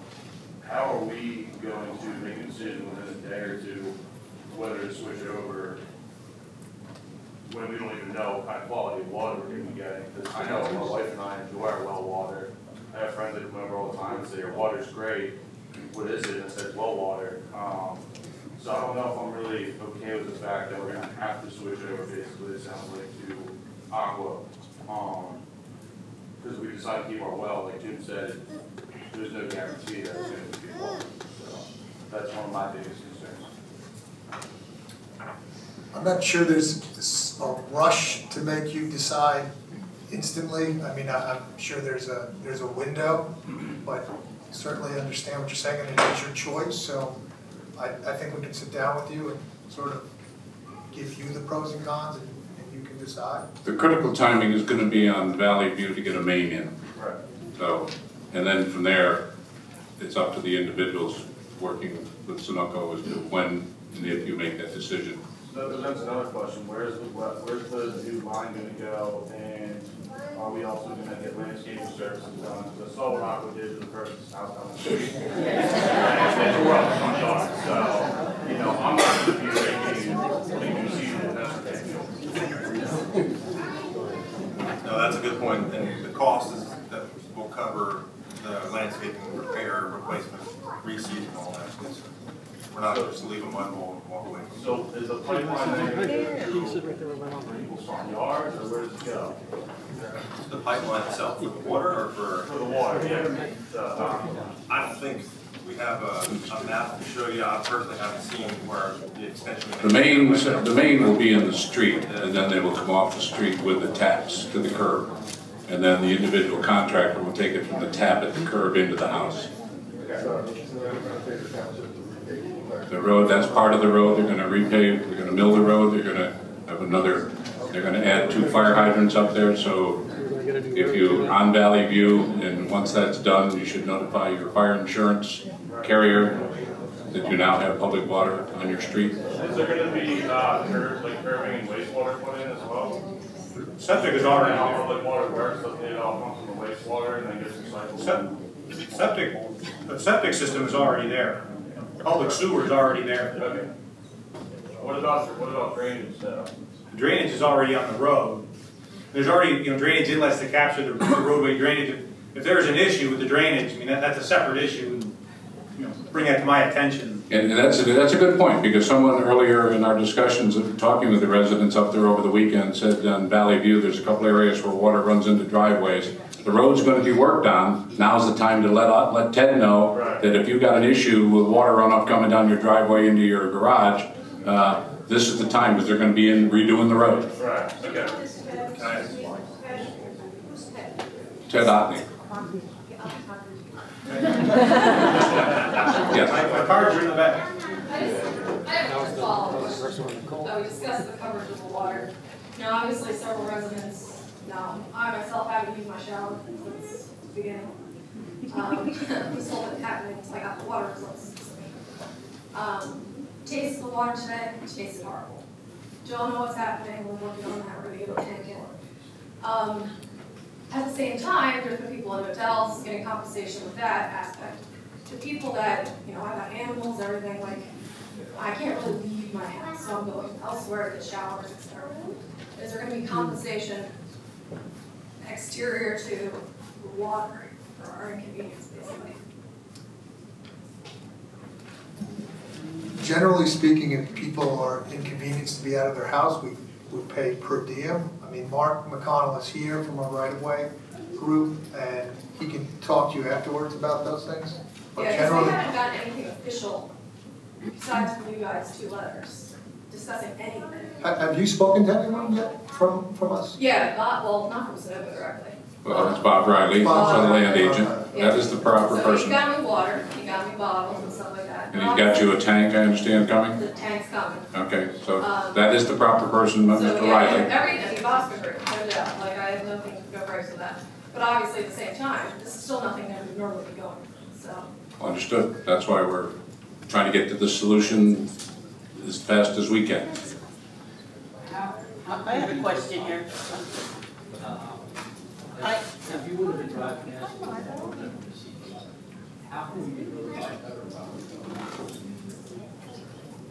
Speaker 14: how are we going to make a decision within a day or two whether to switch over when we don't even know what kind of quality of water we're going to be getting? Because I know my wife and I enjoy our well water. I have friends that come over all the time and say, your water's great. What is it? And it says well water. So I don't know if I'm really okay with the fact that we're going to have to switch over, basically, it sounds like, to Aqua. Because we decide to keep our well, like Jim said, there's no guarantee that it's going to be water. So that's one of my biggest concerns.
Speaker 5: I'm not sure there's a rush to make you decide instantly. I'm sure there's a window, but certainly understand what you're saying, and it's your choice. So I think we can sit down with you and sort of give you the pros and cons, and you can decide.
Speaker 3: The critical timing is going to be on Valley View to get a main in.
Speaker 11: Right.
Speaker 3: So, and then from there, it's up to the individuals working with Sunoco as to when if you make that decision.
Speaker 14: That's another question. Where's the new line gonna go? And are we also gonna get landscaping services done? Because I saw what Aqua did to the person's house down the street. And we're up front yard, so, you know, I'm not gonna be putting new season in that.
Speaker 13: No, that's a good point, and the cost is, that will cover the landscaping, repair, replacement, reseed, and all that good stuff. We're not just leave a mud hole and walk away.
Speaker 14: So is the pipeline then gonna go to people's front yards, or where does it go?
Speaker 13: The pipeline itself, for the water or
Speaker 14: For the water, yeah.
Speaker 13: I don't think we have a map to show you. I personally haven't seen where the extension.
Speaker 3: The main will be in the street, and then they will come off the street with the taps to the curb. And then the individual contractor will take it from the tap at the curb into the house. The road, that's part of the road, they're gonna repave, they're gonna mill the road, they're gonna have another, they're gonna add 2 fire hydrants up there, so if you, on Valley View, and once that's done, you should notify your fire insurance carrier that you now have public water on your street.
Speaker 14: Is there gonna be, curbing and wastewater put in as well?
Speaker 13: Septic is already
Speaker 14: How
Speaker 13: there.
Speaker 14: public water works, so they all come from the wastewater and then gets recycled?
Speaker 13: The septic system is already there. Public sewer is already there.
Speaker 14: Okay. What about drainage though?
Speaker 13: Drainage is already on the road. There's already, drainage inlets to capture the roadway drainage. If there's an issue with the drainage, I mean, that's a separate issue, and, bring that to my attention.
Speaker 3: And that's a good point, because someone earlier in our discussions of talking with the residents up there over the weekend said on Valley View, there's a couple areas where water runs into driveways. The road's going to be worked on. Now's the time to let Ted know that if you've got an issue with water runoff coming down your driveway into your garage, this is the time, because they're going to be redoing the road.
Speaker 14: Right, okay.
Speaker 3: Ted Otney. Yes.
Speaker 13: My cards are in the back.
Speaker 6: I have a follow-up. We discussed the coverage of the water. Now, obviously, several residents, I myself haven't used my shower since the beginning. This whole thing happened until I got the water results. Tasted the water today, it tasted horrible. Don't know what's happening, we're working on that, we're gonna get a tank in. At the same time, there's been people in hotels getting compensation with that aspect. To people that, I've got animals, everything, like, I can't really leave my house, so I'm going elsewhere to get showers, etc. Is there gonna be compensation exterior to water for our inconvenience, basically?
Speaker 5: Generally speaking, if people are inconvenienced to be out of their house, we would pay per diem. I mean, Mark McConnell is here from our right-of-way group, and he can talk to you afterwards about those things. But
Speaker 6: Yeah, because
Speaker 5: generally,
Speaker 6: we haven't gotten anything official besides from you guys 2 letters discussing anything.
Speaker 5: have you spoken to anyone yet from us?
Speaker 6: Yeah, not from Sunoco directly.
Speaker 3: Well, it's Bob Riley, so the land agent. That is the proper
Speaker 6: So he
Speaker 3: person.
Speaker 6: got me water, he got me bottles and stuff like that.
Speaker 3: And he's got you a tank, I understand, coming?
Speaker 6: The tank's coming.
Speaker 3: Okay, so that is the proper person,
Speaker 6: So
Speaker 3: Mr.
Speaker 6: yeah,
Speaker 3: Riley.
Speaker 6: everything, Bob's been great, no doubt, like I have nothing to go price with that. But obviously at the same time, this is still nothing that would normally be going, so.
Speaker 3: Understood. That's why we're trying to get to the solution as fast as we can.
Speaker 15: I have a question here.
Speaker 8: If you would have drive past, how can we really find better about it?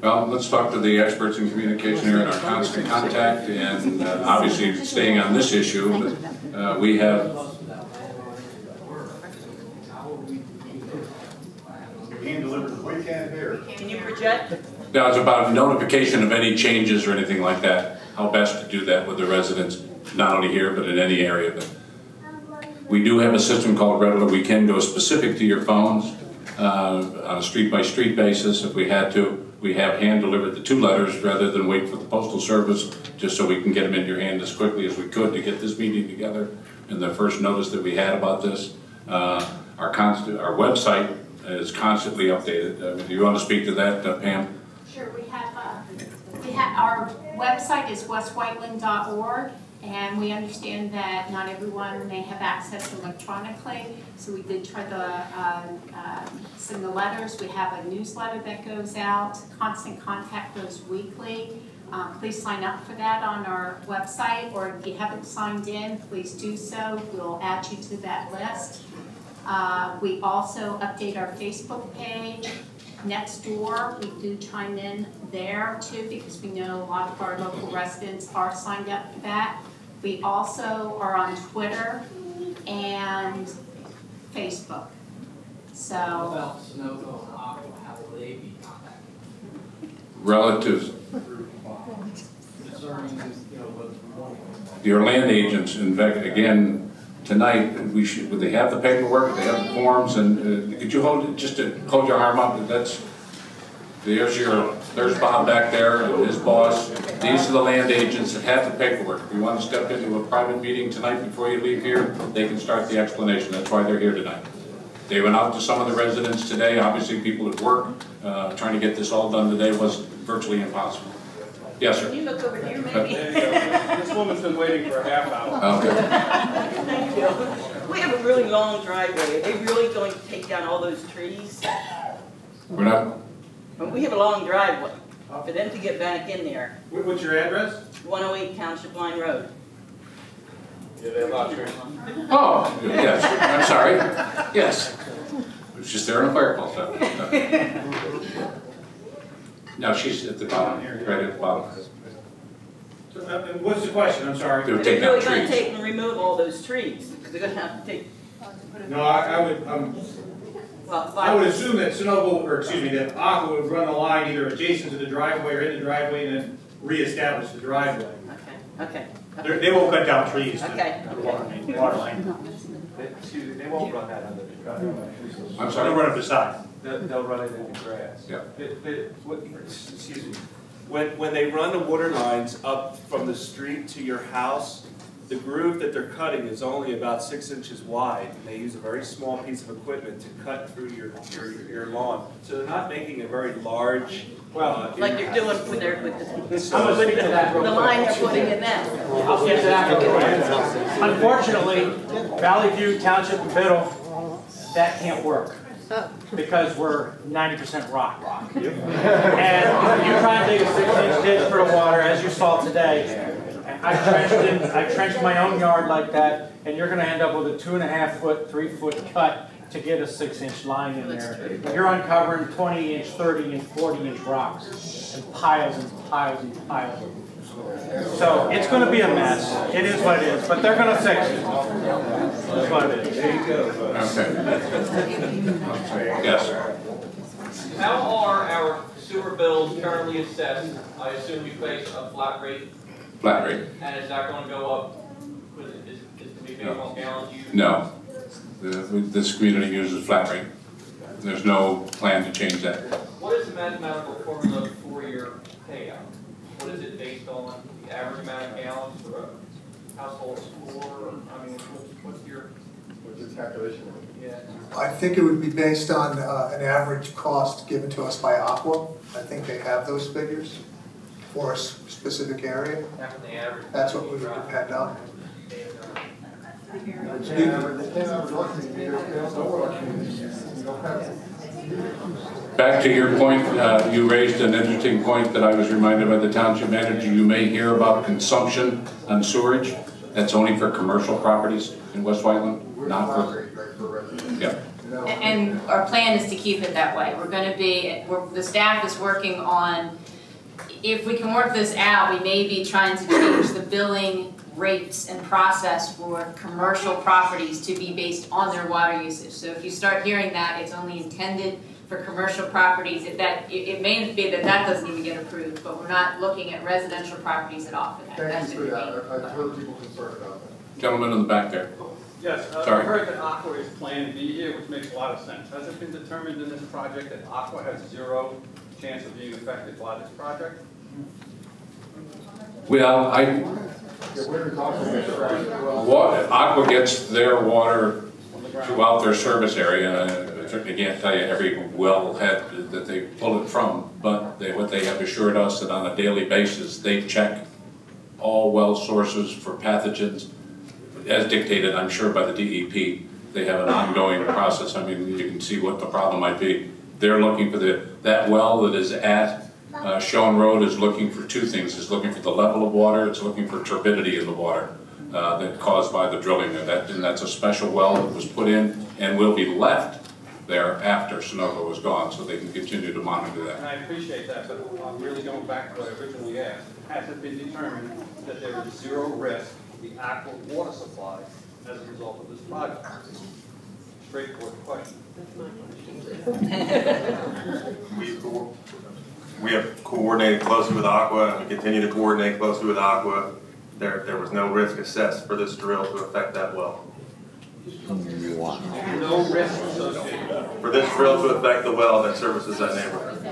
Speaker 3: Well, let's talk to the experts in communication here in our constant contact, and obviously staying on this issue, but we have
Speaker 13: Being delivered.
Speaker 11: We can't hear.
Speaker 15: Can you project?
Speaker 3: now it's about notification of any changes or anything like that, how best to do that with the residents, not only here, but in any area. But we do have a system called Red Alert. We can go specific to your phones on a street-by-street basis if we had to. We have hand-delivered the 2 letters rather than wait for the postal service, just so we can get them into your hand as quickly as we could to get this meeting together. And the first notice that we had about this, our website is constantly updated. Do you want to speak to that, Pam?
Speaker 12: Sure, we have our website is westwhiteland.org,
Speaker 16: And we understand that not everyone may have access electronically, so we did try to send the letters. We have a newsletter that goes out. Constant Contact goes weekly. Please sign up for that on our website, or if you haven't signed in, please do so. We'll add you to that list. We also update our Facebook page. Next door, we do chime in there too, because we know a lot of our local residents are signed up for that. We also are on Twitter and Facebook. So.
Speaker 17: About Sunoco and Aqua, how will they be contacted?
Speaker 3: Relatives,
Speaker 17: Concerning, what
Speaker 3: your land agents, in fact, again, tonight, would they have the paperwork, they have the forms, and could you just to hold your arm up, there's Bob back there and his boss. These are the land agents that have the paperwork. If you want to step into a private meeting tonight before you leave here, they can start the explanation. That's why they're here tonight. They went out to some of the residents today. Obviously, people at work, trying to get this all done today was virtually impossible. Yes, sir.
Speaker 15: Can you look over here, maybe?
Speaker 18: This woman's been waiting for a half hour.
Speaker 3: Okay.
Speaker 15: Thank you. We have a really long driveway. Are they really going to take down all those trees?
Speaker 3: We're not.
Speaker 15: We have a long driveway. For them to get back in there.
Speaker 18: What's your address?
Speaker 15: 108 Township Line Road.
Speaker 18: Yeah, they have a lot of trees.
Speaker 3: Oh, yes. I'm sorry. Yes. It was just there in a fire call. No, she's at the bottom, right at the bottom.
Speaker 13: So, what's the question? I'm sorry.
Speaker 3: They're
Speaker 15: Are they
Speaker 3: taking
Speaker 15: really
Speaker 3: out
Speaker 15: going to
Speaker 3: trees.
Speaker 15: take and remove all those trees? Because they're going to have to take.
Speaker 13: No, I would assume that Sunoco, or excuse me, that Aqua would run the line either adjacent to the driveway or in the driveway and then reestablish the driveway.
Speaker 15: Okay.
Speaker 13: They won't cut down trees.
Speaker 15: Okay.
Speaker 13: Water line.
Speaker 18: They won't run that under the driveway.
Speaker 3: I'm sorry.
Speaker 13: They'll run it beside.
Speaker 18: They'll run it in the grass.
Speaker 3: Yeah.
Speaker 19: Excuse me. When they run the water lines up from the street to your house, the groove that they're cutting is only about 6 inches wide, and they use a very small piece of equipment to cut through your lawn. So they're not making a very large.
Speaker 15: Like they're doing with their
Speaker 19: I'm
Speaker 15: gonna speak to that
Speaker 19: real
Speaker 15: the
Speaker 19: quick.
Speaker 15: line they're putting in now.
Speaker 20: I'll get to that. Unfortunately, Valley View Township and Biddle, that can't work. Because we're 90% rock. And you try and dig a 6-inch ditch for the water, as you saw today. I trenched my own yard like that, and you're gonna end up with a 2.5-foot, 3-foot cut to get a 6-inch line in there. You're uncovering 20-inch, 30-inch, 40-inch rocks, and piles and piles and piles of them. So it's going to be a mess. It is what it is, but they're going to fix it. That's what it is. There you go.
Speaker 3: Okay. Yes.
Speaker 10: How are our sewer bills currently assessed? I assume you face a flat rate,
Speaker 3: Flat rate.
Speaker 10: and is that going to go up? Is it going to be based on gallons used?
Speaker 3: No. This community uses flat rate. There's no plan to change that.
Speaker 10: What is the mathematical formula for your payout? What is it based on? The average amount of gallons for a household score? I mean, what's your
Speaker 11: calculation?
Speaker 10: Yeah.
Speaker 5: I think it would be based on an average cost given to us by Aqua. I think they have those figures for a specific area. That's what we would depend on.
Speaker 3: Back to your point, you raised an interesting point that I was reminded by the township manager. You may hear about consumption on sewerage. That's only for commercial properties in West Whiteland, not for. Yeah.
Speaker 2: And our plan is to keep it that way. We're going to be, the staff is working on, if we can work this out, we may be trying to change the billing rates and process for commercial properties to be based on their water usage. So if you start hearing that, it's only intended for commercial properties. It may be that doesn't even get approved, but we're not looking at residential properties at all for that.
Speaker 11: Thank you for that. I've heard people concerned about that.
Speaker 3: Gentleman in the back there.
Speaker 18: Yes,
Speaker 3: Sorry.
Speaker 18: I've heard that Aqua is planning to be here, which makes a lot of sense. Has it been determined in this project that Aqua has zero chance of being affected by this project?
Speaker 3: Well, Aqua gets their water throughout their service area. I certainly can't tell you every wellhead that they pull it from, but what they have assured us that on a daily basis, they check all well sources for pathogens, as dictated, I'm sure, by the DEP. They have an ongoing process. I mean, you can see what the problem might be. They're looking for that well that is at Schoen Road is looking for two things. It's looking for the level of water. It's looking for turbidity in the water that caused by the drilling there. And that's a special well that was put in and will be left there after Sunoco is gone, so they can continue to monitor that.
Speaker 18: And I appreciate that, but I'm really going back to what I originally asked. Has it been determined that there is zero risk to the aqua water supply as a result of this project? Straightforward question.
Speaker 21: We have coordinated closely with Aqua, and we continue to coordinate closely with Aqua. There was no risk assessed for this drill to affect that well.
Speaker 18: No risk associated.
Speaker 21: For this drill to affect the well that services that neighborhood.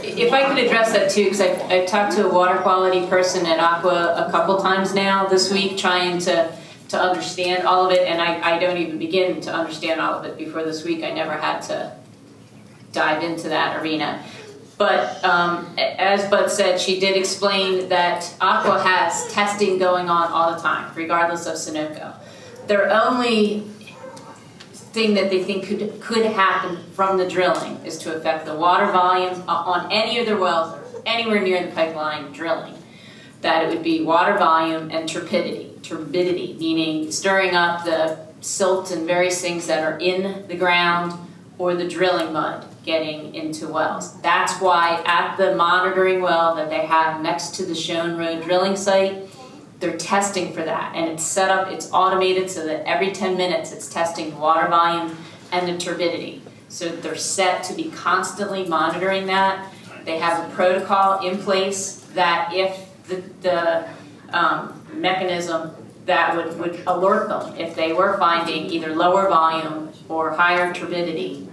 Speaker 2: If I could address that too, because I've talked to a water quality person at Aqua a couple times now this week, trying to understand all of it, and I don't even begin to understand all of it. Before this week, I never had to dive into that arena. But as Bud said, she did explain that Aqua has testing going on all the time, regardless of Sunoco. Their only thing that they think could happen from the drilling is to affect the water volume on any of their wells anywhere near the pipeline drilling. That it would be water volume and turbidity, meaning stirring up the silt and various things that are in the ground or the drilling mud getting into wells. That's why at the monitoring well that they have next to the Schoen Road drilling site, they're testing for that, and it's set up, it's automated so that every 10 minutes it's testing the water volume and the turbidity. So they're set to be constantly monitoring that. They have a protocol in place that if the mechanism that would alert them if they were finding either lower volume or higher turbidity,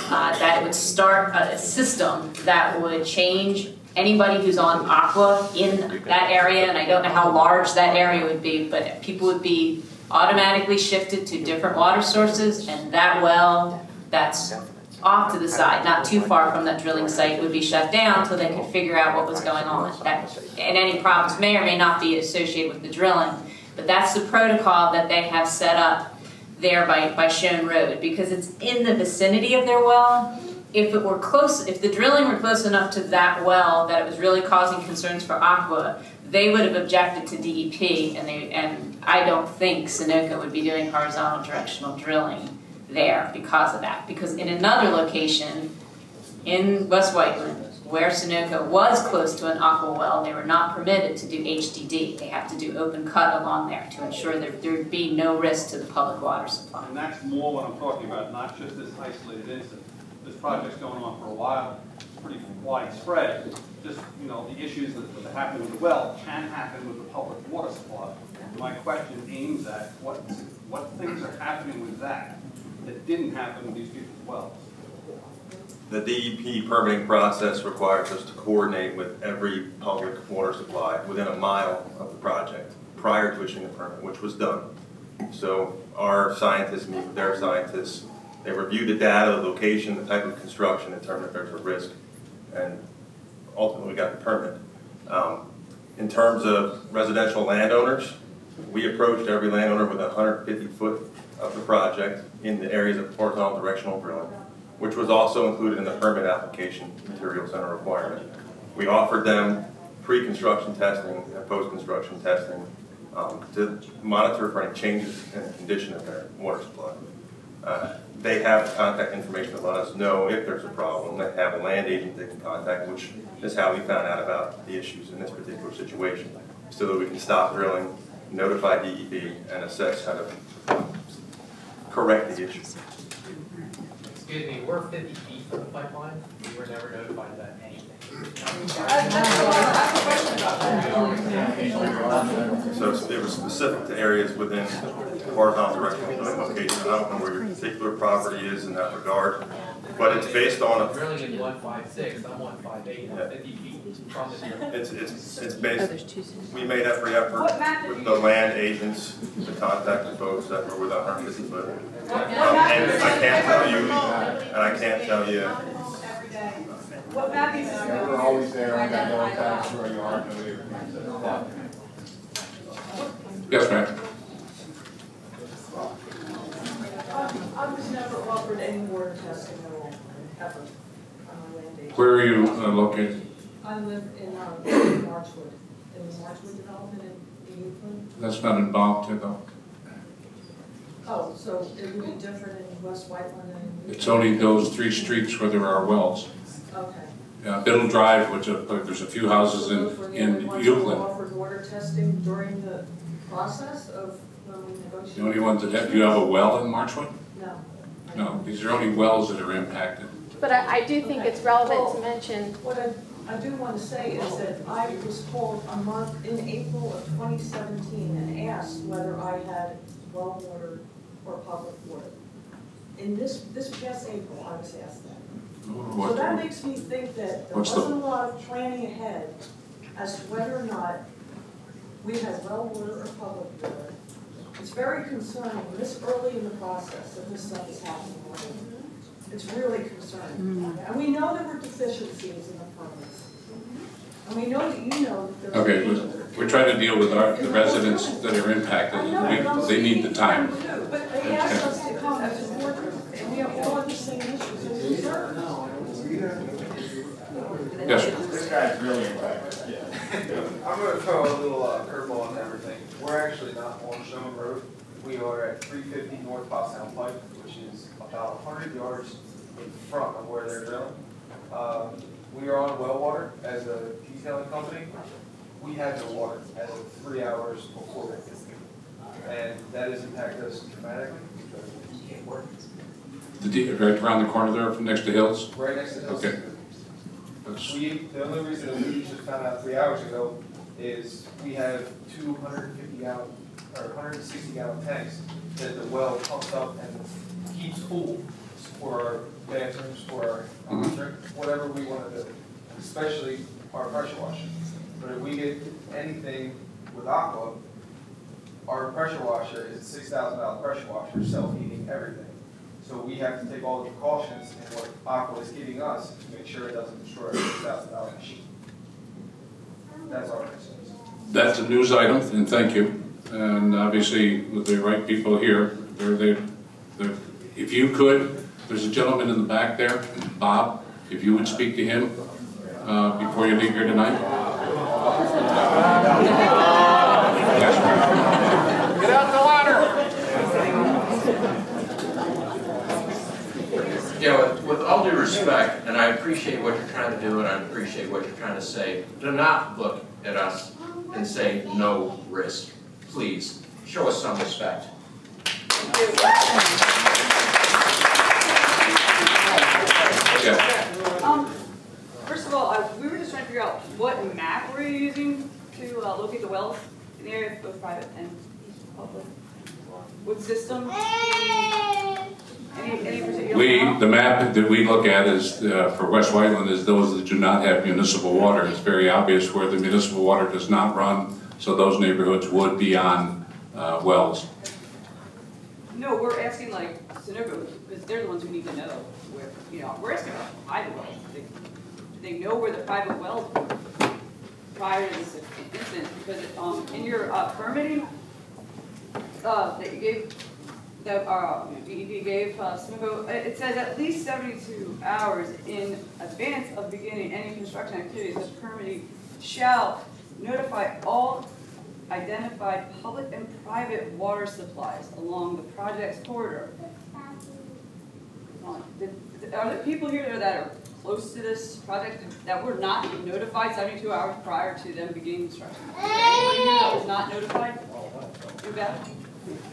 Speaker 2: that it would start a system that would change anybody who's on Aqua in that area, and I don't know how large that area would be, but people would be automatically shifted to different water sources, and that well that's off to the side, not too far from that drilling site, would be shut down until they could figure out what was going on. And any problems may or may not be associated with the drilling, but that's the protocol that they have set up there by Schoen Road, because it's in the vicinity of their well. If it were close, if the drilling were close enough to that well that it was really causing concerns for Aqua, they would have objected to DEP, and I don't think Sunoco would be doing horizontal directional drilling there because of that. Because in another location in West Whiteland, where Sunoco was close to an Aqua well, they were not permitted to do HDD. They have to do open cut along there to ensure that there would be no risk to the public water supply.
Speaker 18: And that's more what I'm talking about, not just this isolated incident. This project's going on for a while, it's pretty widespread. Just, the issues that happen with the well can happen with the public water supply. My question aims at what things are happening with that didn't happen with these people's wells.
Speaker 21: The DEP permitting process requires us to coordinate with every public water supply within a mile of the project prior to issuing the permit, which was done. So our scientists meet with their scientists. They review the data, the location, the type of construction, determine if there's a risk, and ultimately got the permit. In terms of residential landowners, we approached every landowner with 150 foot of the project in the areas of horizontal directional drilling, which was also included in the permit application material center requirement. We offered them pre-construction testing and post-construction testing to monitor for any changes in the condition of their water supply. They have contact information to let us know if there's a problem. They have a land agent they can contact, which is how we found out about the issues in this particular situation, so that we can stop drilling, notify DEP, and assess how to correct the issue.
Speaker 17: Excuse me, we're 50 feet from the pipeline. We were never notified of that anything.
Speaker 21: So it was specific to areas within the horizontal directional drilling location. I don't know where your particular property is in that regard, but it's based on a
Speaker 17: drilling in 156. I'm 158. I'm 50 feet from the drilling.
Speaker 21: It's based. We made every effort with the land agents to contact the folks that were within 150 foot. And I can't tell you
Speaker 15: What map is this?
Speaker 11: Yeah, we're always there, we got no attacks where you are, no either.
Speaker 3: Yes, ma'am.
Speaker 15: I was never offered any water testing at all, ever, on my land base.
Speaker 3: Where are you located?
Speaker 15: I live in Marchwood, in the Marchwood development in Euclid.
Speaker 3: That's not involved here, though.
Speaker 15: Oh, so it would be different in West Whiteland and?
Speaker 3: It's only those 3 streets where there are wells.
Speaker 15: Okay.
Speaker 3: Biddle Drive, which there's a few houses
Speaker 15: Those were the
Speaker 3: in
Speaker 15: only ones who
Speaker 3: Euclid.
Speaker 15: offered water testing during the process of when we negotiated?
Speaker 3: The only ones that have, do you have a well in Marchwood?
Speaker 15: No.
Speaker 3: No, these are only wells that are impacted.
Speaker 12: But I do think it's relevant to mention.
Speaker 15: What I do want to say is that I was called in April of 2017 and asked whether I had well water or public water. In this past April, I was asked that. So that makes me think that there wasn't a lot of planning ahead as to whether or not we had well water or public water. It's very concerning this early in the process that this stuff is happening. It's really concerning. And we know there were deficiencies in the permits. And we know that you know that there are.
Speaker 3: Okay, we're trying to deal with the residents that are impacted. They need the time.
Speaker 15: But they asked us to come as a board, and we have all of the same issues and concerns.
Speaker 3: Yes, sir.
Speaker 1: This guy's really impacted. I'm going to throw a little curveball on everything. We're actually not on Sherman Road. We are at 350 North Pottstown Pike, which is about 100 yards in front of where they're drilling. We are on well water as a detailing company. We had no water as of 3 hours before that. And that has impacted us dramatically because we can't work.
Speaker 3: Right around the corner there, from next to Hills?
Speaker 1: Right next to Hills.
Speaker 3: Okay.
Speaker 1: The only reason that we just found out 3 hours ago is we have 250 gallon or 160 gallon tanks that the well pumps up and keeps cool for our bathrooms, for our whatever we want to do, especially our pressure washer. But if we get anything with Aqua, our pressure washer is a $6,000 pressure washer, self-heating, everything. So we have to take all the precautions in what Aqua is giving us to make sure it doesn't destroy our $6,000 machine. That's our concerns.
Speaker 3: That's a news item, and thank you. And obviously, with the right people here, if you could, there's a gentleman in the back there, Bob, if you would speak to him before you leave here tonight.
Speaker 1: Get out the ladder!
Speaker 22: Yeah, with all due respect, and I appreciate what you're trying to do and I appreciate what you're trying to say, do not look at us and say no risk. Please, show us some respect.
Speaker 15: First of all, we were just trying to figure out what map we're using to locate the wells in the area, both private and public. What system? Any particular?
Speaker 3: The map that we look at is, for West Whiteland, is those that do not have municipal water. It's very obvious where the municipal water does not run, so those neighborhoods would be on wells.
Speaker 15: No, we're asking like Sunoco, because they're the ones who need to know where, we're asking about private wells. Do they know where the private wells were prior to this incident? Because in your permitting that you gave, that DEP gave Sunoco, it says at least 72 hours in advance of beginning any construction activities, the permitting shall notify all identified public and private water supplies along the project's corridor. Are there people here that are close to this project that were not notified 72 hours prior to them beginning construction? Is there anyone here that was not notified? You bet.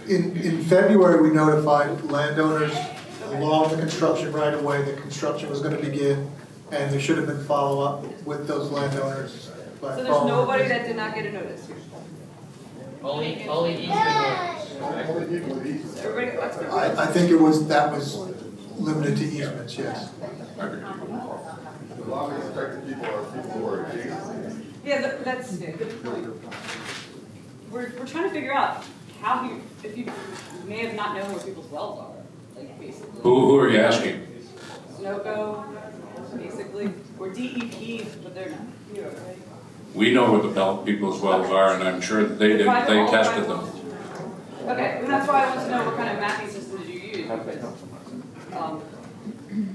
Speaker 5: In February, we notified landowners along the construction right away that construction was going to begin, and there should have been follow-up with those landowners.
Speaker 15: So there's nobody that did not get a notice here?
Speaker 17: Only easement owners.
Speaker 15: Everybody,
Speaker 5: I think that was limited to easements, yes.
Speaker 11: The longest affected people are people who are adjacent.
Speaker 15: yeah, that's a good point. We're trying to figure out how if you may have not known where people's wells are, like basically.
Speaker 3: Who are you asking?
Speaker 15: Sunoco, basically, or DEP, but they're not here, right?
Speaker 3: We know where the people's wells are, and I'm sure that they tested them.
Speaker 15: Okay, and that's why I want to know what kind of mapping system did you use, because,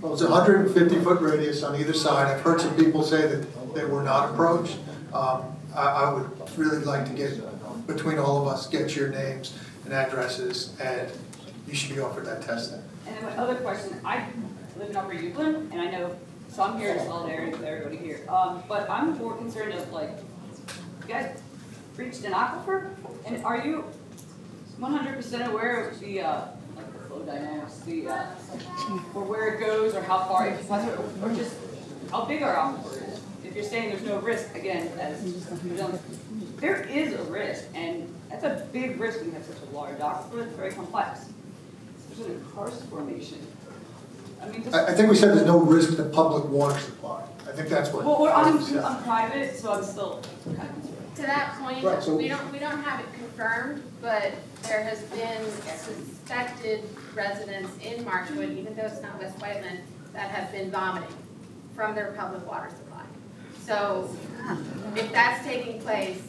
Speaker 5: Well, it's a 150-foot radius on either side. I've heard some people say that they were not approached. I would really like to get, between all of us, get your names and addresses, and you should be offered that testing.
Speaker 15: And then my other question, I live in Upper Euclid, and I know, so I'm here in solidarity with everybody here, but I'm more concerned of like, you guys reached an aquifer, and are you 100% aware of the, like the flow dynamics, or where it goes, or how far, or just how big our aquifer is? If you're saying there's no risk, again, as there is a risk, and that's a big risk when you have such a large aquifer. It's very complex. Especially in karst formation. I mean,
Speaker 5: I think we said there's no risk to public water supply. I think that's what.
Speaker 15: Well, I'm private, so I'm still kind of concerned.
Speaker 4: To that point,
Speaker 5: Right, so-
Speaker 4: we don't have it confirmed, but there has been suspected residents in Marchwood, even though it's not West Whiteland, that have been vomiting from their public water supply. So if that's taking place,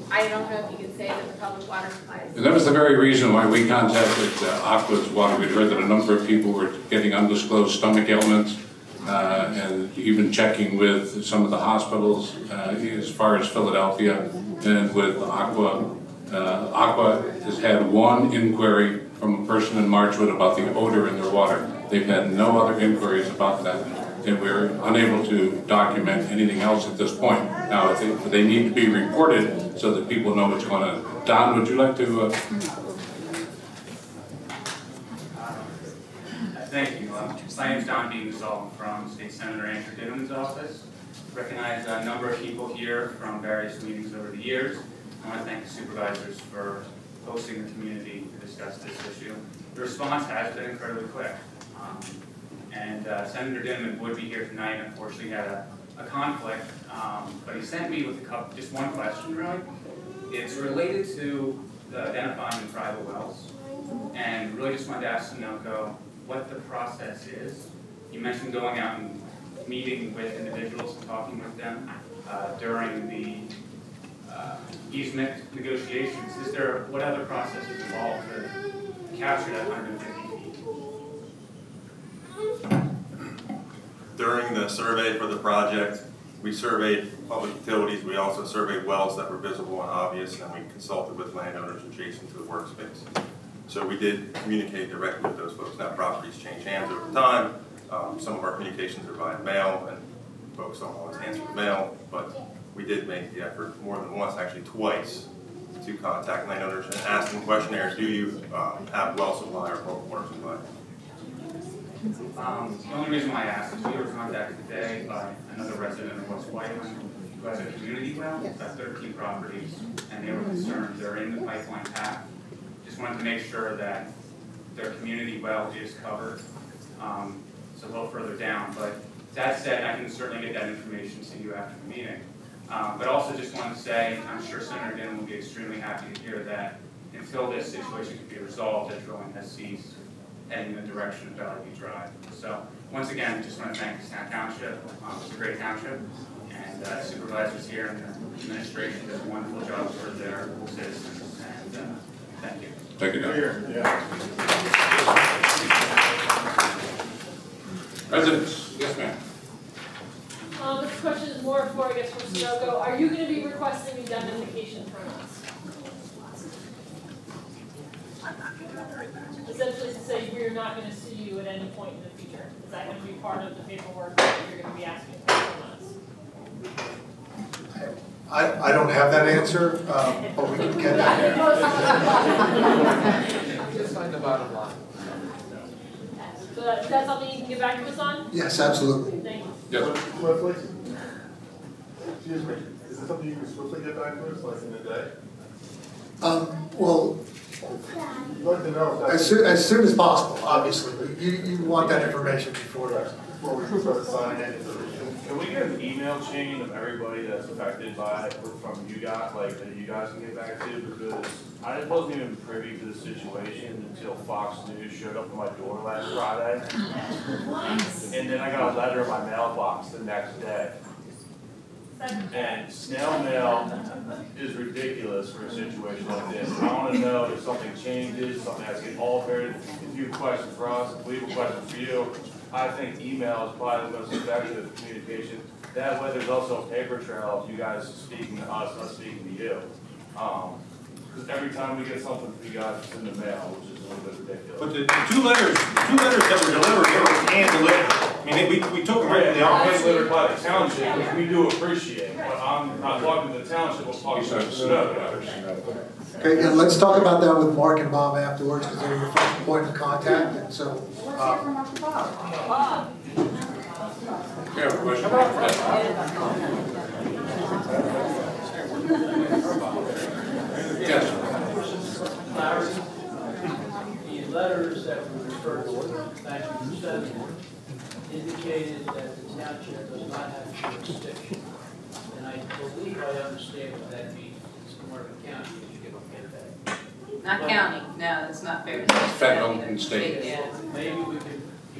Speaker 4: I don't know if you can say that the public water supply is.
Speaker 3: And that was the very reason why we contacted Aqua's Water. We'd heard that a number of people were getting undisclosed stomach ailments, and even checking with some of the hospitals as far as Philadelphia, and with Aqua. Aqua has had one inquiry from a person in Marchwood about the odor in their water. They've had no other inquiries about that, and we're unable to document anything else at this point. Now, they need to be reported so that people know what's going on. Don, would you like to?
Speaker 7: Thank you. My name is Don Beansall from State Senator Andrew Dinham's office. Recognize a number of people here from various meetings over the years. I want to thank the supervisors for hosting the community to discuss this issue. The response has been incredibly quick. Senator Dinham would be here tonight. Unfortunately, had a conflict, but he sent me with just one question, really. It's related to identifying the private wells, and really just wanted to ask Sunoco what the process is. You mentioned going out and meeting with individuals and talking with them during the easement negotiations. What other process is involved to capture that 150 feet?
Speaker 21: During the survey for the project, we surveyed public utilities. We also surveyed wells that were visible and obvious, and we consulted with landowners adjacent to the workspace. So we did communicate directly with those folks. Now, properties change hands over time. Some of our communications are via mail, and folks don't always answer the mail, but we did make the effort more than once, actually twice, to contact landowners and ask them questionnaires, do you have well supply or bulk water supply?
Speaker 7: The only reason why I asked is we were contacted today by another resident of West Whiteland who has a community well, that's 13 properties, and they were concerned they're in the pipeline path. Just wanted to make sure that their community well is covered. So a little further down, but that said, I can certainly get that information to you after the meeting. But also just wanted to say, I'm sure Senator Dinham will be extremely happy to hear that until this situation can be resolved, that drilling has ceased heading in the direction of Valley View Drive. So once again, just want to thank this township. It's a great township, and supervisors here and the administration do a wonderful job for their citizens. And thank you.
Speaker 3: Thank you, Don.
Speaker 11: Yeah.
Speaker 3: Residents, yes, ma'am.
Speaker 23: This question is more for, I guess, for Sunoco. Are you going to be requesting indemnification from us? Essentially to say we're not going to sue you at any point in the future. Is that going to be part of the paperwork that you're going to be asking from us?
Speaker 5: I don't have that answer, but we can get that.
Speaker 17: Just find the bottom line.
Speaker 23: So that's something you can get back to us on?
Speaker 5: Yes, absolutely.
Speaker 23: Thank you.
Speaker 3: Yes.
Speaker 11: Swiftly? Excuse me, is this something you can swiftly get back to us, like in a day?
Speaker 5: Well,
Speaker 11: I'd like to know if that's.
Speaker 5: as soon as possible, obviously. You want that information before
Speaker 11: Before we can start signing it.
Speaker 14: Can we get an email chain of everybody that's affected by it from you guys, like that you guys can get back to? Because I I wasn't even privy to the situation until Fox News showed up at my door last Friday. And then I got a letter in my mailbox the next day. And snail mail is ridiculous for a situation like this. I want to know if something changes, something has to get altered. If you have a question for us, if we have a question for you, I think email is probably the most effective communication. That way there's also a paper trail of you guys speaking to us speaking to you. Because every time we get something from you guys, it's in the mail, which is a little bit ridiculous.
Speaker 13: But the two letters that were delivered, they were hand-delivered. I mean, we took them right in the office.
Speaker 14: Delivered by the township, which we do appreciate, but I'm not talking to the township, I'm talking to the Sunoco.
Speaker 5: Okay, and let's talk about that with Mark and Bob afterwards, because they're your first point of contact, and so.
Speaker 3: Yeah, question. Yes.
Speaker 6: The letters that were referred to, thank you for sending, indicated that the township does not have jurisdiction. And I believe I understand what that means. It's more of a county issue.
Speaker 2: Not county, no, that's not fair to say.
Speaker 3: Federal and state.
Speaker 6: Yeah, maybe you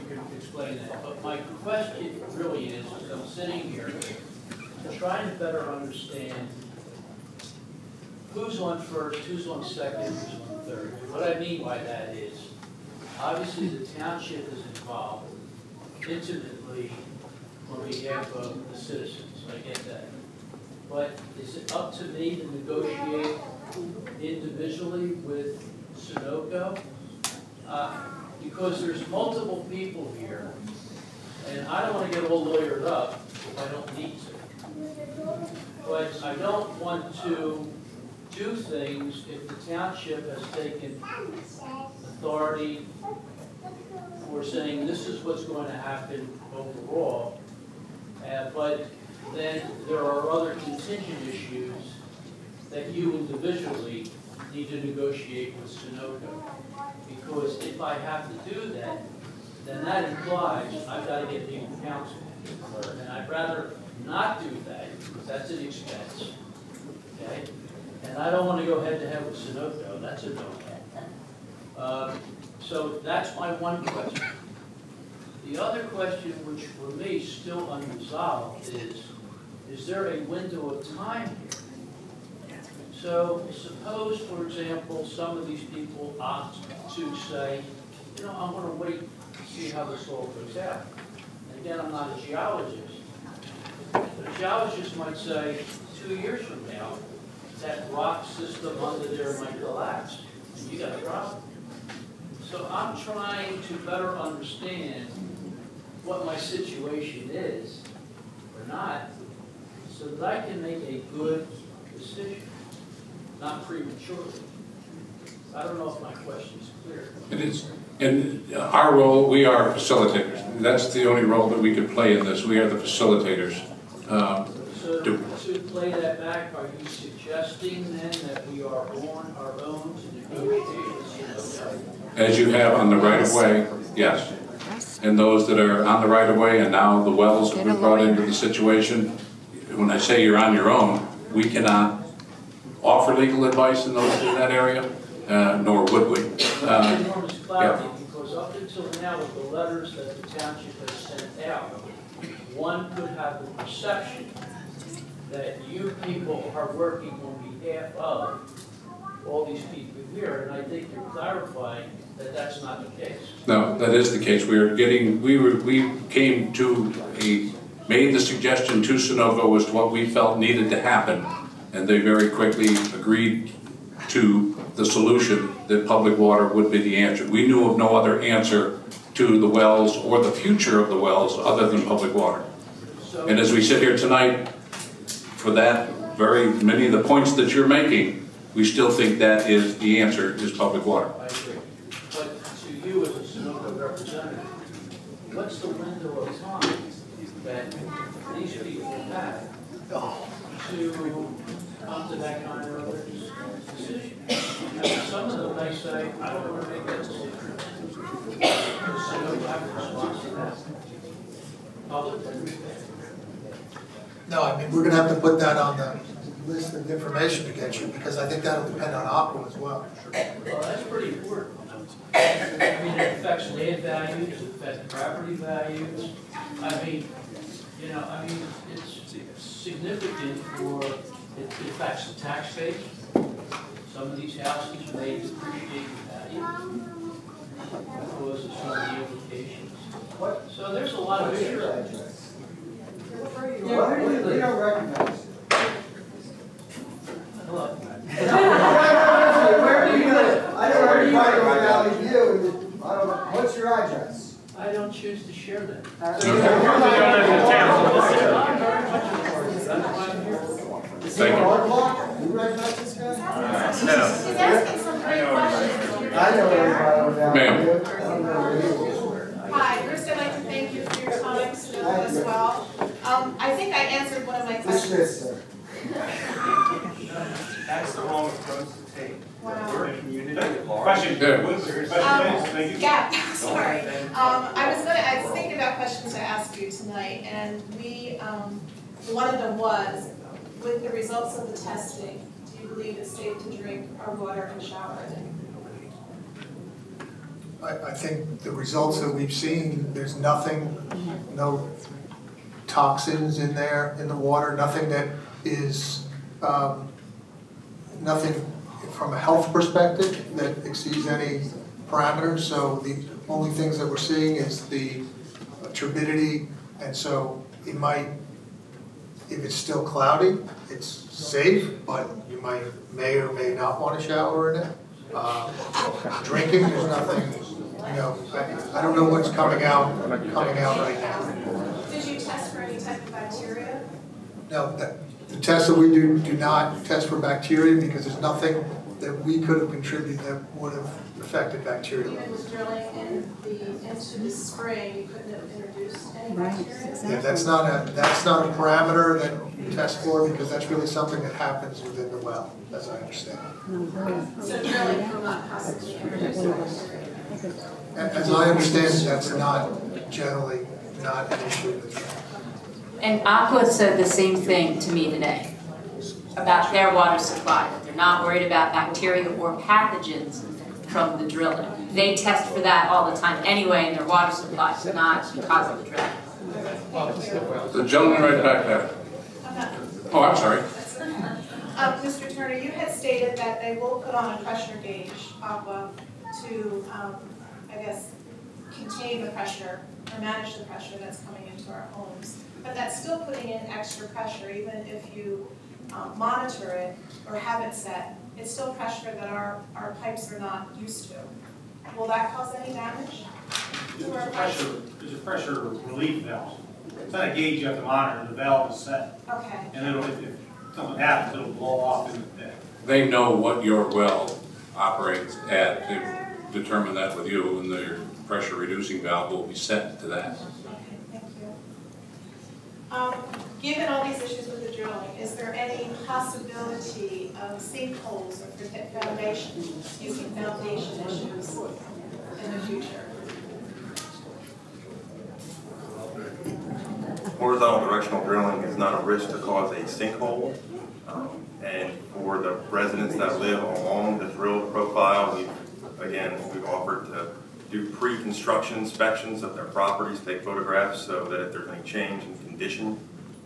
Speaker 6: can explain that. But my question really is, as I'm sitting here, trying to better understand who's on first, who's on second, who's on third. What I mean by that is, obviously the township is involved intimately on behalf of the citizens, I get that. But is it up to me to negotiate individually with Sunoco? Because there's multiple people here, and I don't want to get all lawyered up if I don't need to. But I don't want to do things if the township has taken authority for saying this is what's going to happen overall, but then there are other contingent issues that you individually need to negotiate with Sunoco. Because if I have to do that, then that implies I've got to get legal counsel. And I'd rather not do that, because that's an expense, okay? And I don't want to go head-to-head with Sunoco, that's a no. So that's my one question. The other question, which for me is still unresolved, is there a window of time here? So suppose, for example, some of these people opt to say, you know, I'm going to wait to see how this all goes out. And again, I'm not a geologist. But a geologist might say, 2 years from now, that rock system under there might collapse, and you got a problem. So I'm trying to better understand what my situation is, or not, so that I can make a good decision, not prematurely. I don't know if my question is clear.
Speaker 3: It is. In our role, we are facilitators. That's the only role that we can play in this. We are the facilitators.
Speaker 6: So to play that back, are you suggesting then that we are on our own to negotiate with Sunoco?
Speaker 3: As you have on the right-of-way, yes. And those that are on the right-of-way and now the wells that we brought into the situation, when I say you're on your own, we cannot offer legal advice in that area, nor would we.
Speaker 6: Enormous clarity, because up until now, with the letters that the township has sent out, one could have the perception that you people are working on behalf of all these people here, and I think you're clarifying that that's not the case.
Speaker 3: No, that is the case. We came to made the suggestion to Sunoco as to what we felt needed to happen, and they very quickly agreed to the solution that public water would be the answer. We knew of no other answer to the wells or the future of the wells other than public water. And as we sit here tonight, for that very many of the points that you're making, we still think that is the answer, is public water.
Speaker 6: I agree. But to you as a Sunoco representative, what's the window of time that these people have to come to that kind of a decision? I mean, some of them may say, I don't want to make that decision. Does Sunoco have a response to that? Public?
Speaker 5: No, I mean, we're gonna have to put that on the list of information to get you, because I think that'll depend on Aqua as well.
Speaker 6: Well, that's pretty important. I mean, it affects land values, it affects property values. I mean, you know, I mean, it's significant for, it affects the tax base. Some of these houses may depreciate in value because of some of the implications. So there's a lot of issues.
Speaker 8: We don't recognize you.
Speaker 6: Hello.
Speaker 8: Where do you live? I know everybody on Valley View. I don't know. What's your address?
Speaker 6: I don't choose to share that.
Speaker 3: Thank you.
Speaker 8: You recognize this guy?
Speaker 4: He's asking some great questions.
Speaker 8: I know everybody on Valley
Speaker 3: Ma'am.
Speaker 8: View. I don't know who he is.
Speaker 9: Hi, first I'd like to thank you for your time, Sunoco as well. I think I answered one of my questions.
Speaker 8: Dismiss, sir.
Speaker 1: That's the wrong approach to take.
Speaker 9: Wow.
Speaker 1: We're a community at large.
Speaker 13: Question,
Speaker 3: Yeah.
Speaker 13: thank you.
Speaker 9: Yeah, sorry. I was thinking about questions to ask you tonight, and one of them was, with the results of the testing, do you believe it's safe to drink our water and shower in it?
Speaker 5: I think the results that we've seen, there's nothing, no toxins in there, in the water, nothing that is, nothing from a health perspective that exceeds any parameters. So the only things that we're seeing is the turbidity, and so it might, if it's still cloudy, it's safe, but you may or may not want to shower in it. Drinking, there's nothing, you know, I don't know what's coming out right now.
Speaker 9: Did you test for any type of bacteria?
Speaker 5: No, the tests that we do not test for bacteria because there's nothing that we could have contributed that would have affected bacteria
Speaker 9: Even
Speaker 5: levels.
Speaker 9: with drilling into the spring, you couldn't have introduced any bacteria?
Speaker 5: Yeah, that's not a parameter that you test for because that's really something that happens within the well, as I understand it.
Speaker 9: So drilling will not possibly introduce bacteria?
Speaker 5: As I understand it, that's generally not an issue with drilling.
Speaker 2: And Aqua said the same thing to me today about their water supply, that they're not worried about bacteria or pathogens from the drilling. They test for that all the time anyway in their water supply, so not because of the drilling.
Speaker 3: The gentleman right back there. Oh, I'm sorry.
Speaker 9: Mr. Turner, you had stated that they will put on a pressure gauge, Aqua, to, I guess, contain the pressure or manage the pressure that's coming into our homes. But that's still putting in extra pressure, even if you monitor it or have it set. It's still pressure that our pipes are not used to. Will that cause any damage to our pipes?
Speaker 13: There's a pressure relief valve. It's not a gauge you have to monitor, the valve is set.
Speaker 9: Okay.
Speaker 13: And if something happens, it'll blow off in the day.
Speaker 3: They know what your well operates at. They determine that with you, and their pressure reducing valve will be set to that.
Speaker 9: Thank you. Given all these issues with the drilling, is there any possibility of sinkholes or foundation issues in the future?
Speaker 21: Horizontal directional drilling is not a risk to cause a sinkhole. And for the residents that live along the drilled profile, we've offered to do pre-construction inspections of their properties, take photographs so that if there's any change in condition,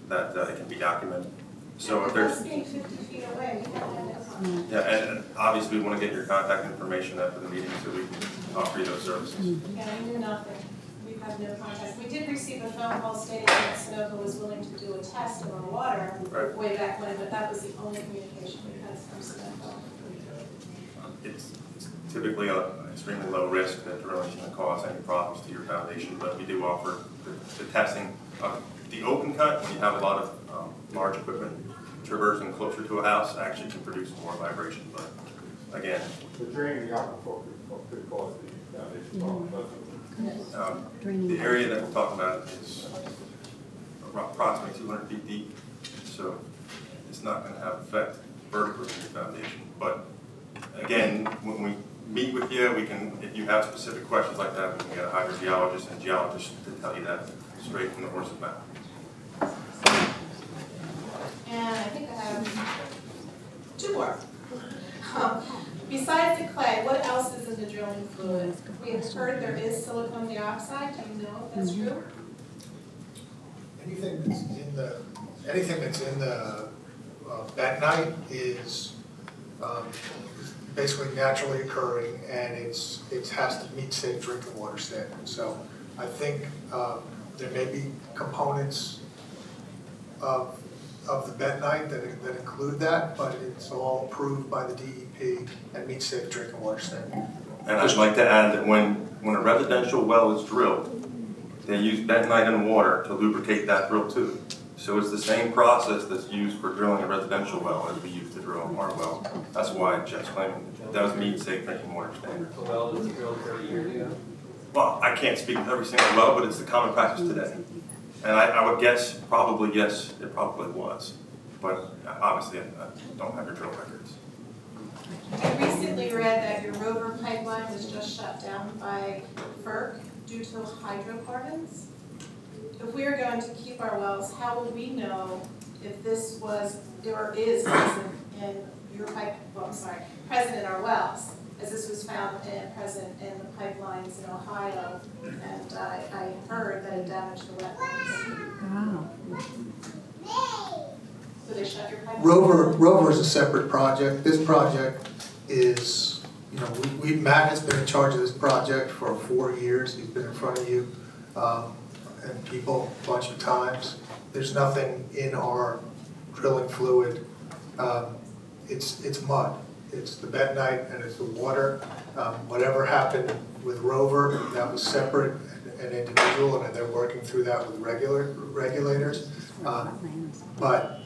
Speaker 21: that it can be documented. So if there's...
Speaker 9: Being 50 feet away, we don't have that.
Speaker 21: Yeah, and obviously we want to get your contact information after the meeting so we can offer you those services.
Speaker 9: Yeah, we knew nothing. We've had no contact. We did receive a phone call stating that Sunoco was willing to do a test of our water way back when, but that was the only communication we had from Sunoco.
Speaker 21: It's typically an extremely low risk that drilling is going to cause any problems to your foundation, but we do offer the testing. The open cut, when you have a lot of large equipment traversing closer to a house, actually can produce more vibration. But again,
Speaker 11: The draining the aquifer could cause the foundation problem.
Speaker 21: the area that we're talking about is approximately 200 feet deep, so it's not going to have effect vertically on your foundation. But again, when we meet with you, we can, if you have specific questions like that, we can get a hydrogeologist and geologist to tell you that straight from the horse's mouth.
Speaker 9: And I think I have besides the clay, what else is in the drilling fluid? We have heard there is silicone dioxide, do you know if that's true?
Speaker 5: Anything that's in the bentonite is basically naturally occurring, and it has to meet safe drinking water standards. So I think there may be components of the bentonite that include that, but it's all approved by the DEP and meets safe drinking water standards.
Speaker 21: And I'd like to add that when a residential well is drilled, they use bentonite and water to lubricate that drill tube. So it's the same process that's used for drilling a residential well as we use to drill our well. That's why Jeff's claiming it does meet safe drinking water standards.
Speaker 17: The well was drilled 30 years ago.
Speaker 21: Well, I can't speak to every single well, but it's the common practice today. And I would guess, probably yes, it probably was. But obviously, I don't have your drill records.
Speaker 9: I recently read that your Rover pipeline was just shut down by FERC due to hydrocarbons. If we are going to keep our wells, how will we know if this was or is present in your present in our wells? As this was found and present in the pipelines in Ohio, and I heard that it damaged the wetlands. So they shut your pipeline?
Speaker 5: Rover is a separate project. This project is, Matt has been in charge of this project for 4 years. He's been in front of you and people a bunch of times. There's nothing in our drilling fluid. It's mud. It's the bentonite and it's the water. Whatever happened with Rover, that was separate and individual, and they're working through that with regulators. But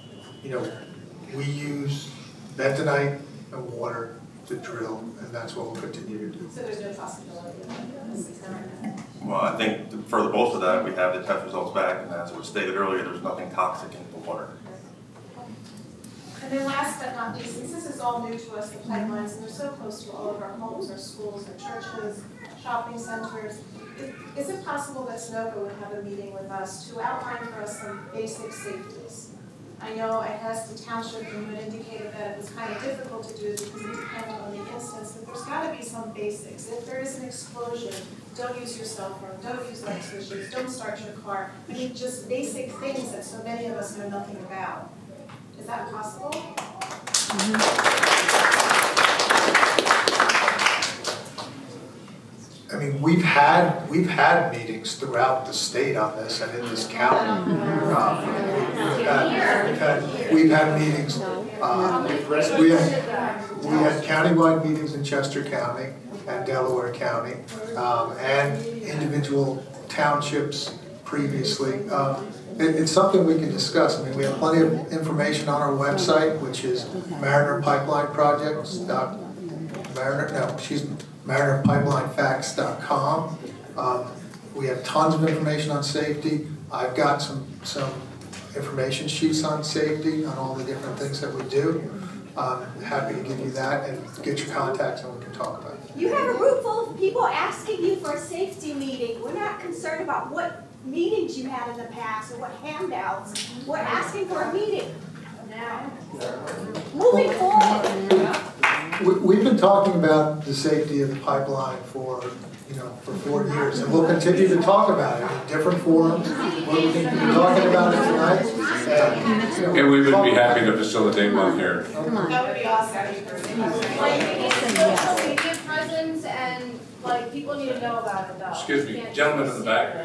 Speaker 5: we use bentonite and water to drill, and that's what we'll continue to do.
Speaker 9: So there's no possibility of this experiment?
Speaker 21: Well, I think for the both of that, we have the test results back, and as was stated earlier, there's nothing toxic in the water.
Speaker 9: And then last but not least, since this is all new to us, the pipelines, and they're so close to all of our homes, our schools, our churches, shopping centers, is it possible that Sunoco would have a meeting with us to outline for us some basic safeties? I know I asked the township and you had indicated that it was kind of difficult to do because it depended on the instance, but there's got to be some basics. If there is an explosion, don't use your cell phone, don't use light switches, don't start your car. I mean, just basic things that so many of us know nothing about. Is that possible?
Speaker 5: I mean, we've had meetings throughout the state on this and in this county. We've had meetings. We had countywide meetings in Chester County and Delaware County, and individual townships previously. It's something we can discuss. I mean, we have plenty of information on our website, which is marinerpipelinefacts.com. We have tons of information on safety. I've got some information sheets on safety, on all the different things that we do. I'm happy to give you that and get your contacts and we can talk about it.
Speaker 16: You have a room full of people asking you for a safety meeting. We're not concerned about what meetings you had in the past or what handouts. We're asking for a meeting now. Moving forward.
Speaker 5: We've been talking about the safety of the pipeline for 4 years, and we'll continue to talk about it in different forums. We'll be talking about it tonight.
Speaker 3: And we would be happy to facilitate one here.
Speaker 9: That would be awesome.
Speaker 4: Social media presence and people need to know about it though.
Speaker 3: Excuse me, gentleman in the back.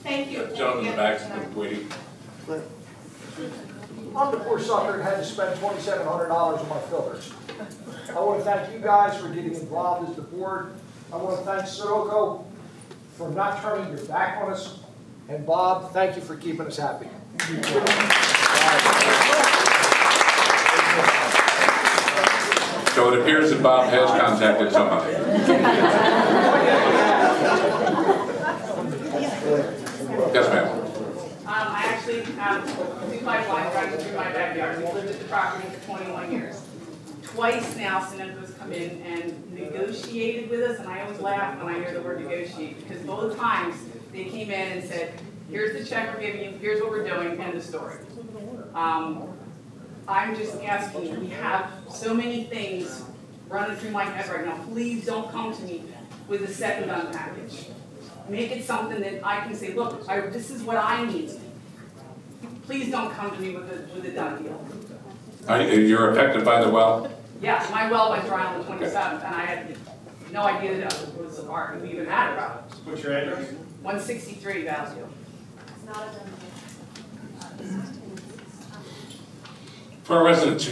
Speaker 9: Thank you.
Speaker 3: Gentleman in the back is waiting.
Speaker 8: I'm the poor sucker that had to spend $2,700 on my filters. I want to thank you guys for getting involved as the board. I want to thank Sunoco for not turning your back on us. And Bob, thank you for keeping us happy.
Speaker 3: So it appears that Bob has contacted somebody. Yes, ma'am.
Speaker 19: I actually have 2 pipelines running through my backyard. We've lived at the property for 21 years. Twice now, Sunoco's come in and negotiated with us, and I always laugh when I hear the word negotiate, because both times they came in and said, here's the check we're giving you, here's what we're doing, end of story. I'm just asking, we have so many things running through my head right now. Please don't come to me with a second gun package. Make it something that I can say, look, this is what I need. Please don't come to me with a done deal.
Speaker 3: You're affected by the well?
Speaker 19: Yeah, my well went dry on the 27th, and I had no idea that it was or we even had a route.
Speaker 13: What's your address?
Speaker 19: 163 Value.
Speaker 3: For our residents,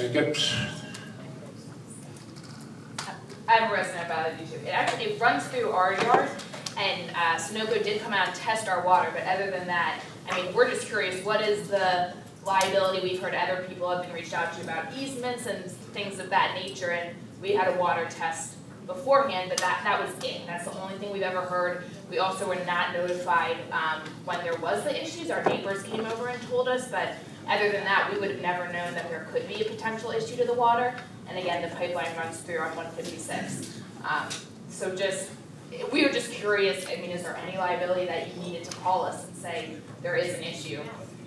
Speaker 10: I'm a resident of Valley View too. It runs through our yard, and Sunoco did come out and test our water, but other than that, I mean, we're just curious, what is the liability? We've heard other people have been reached out to about easements and things of that nature, and we had a water test beforehand, but that was it. That's the only thing we've ever heard. We also were not notified when there was the issues. Our neighbors came over and told us, but other than that, we would have never known that there could be a potential issue to the water. And again, the pipeline runs through on 156. So we were just curious, I mean, is there any liability that you needed to call us and say there is an issue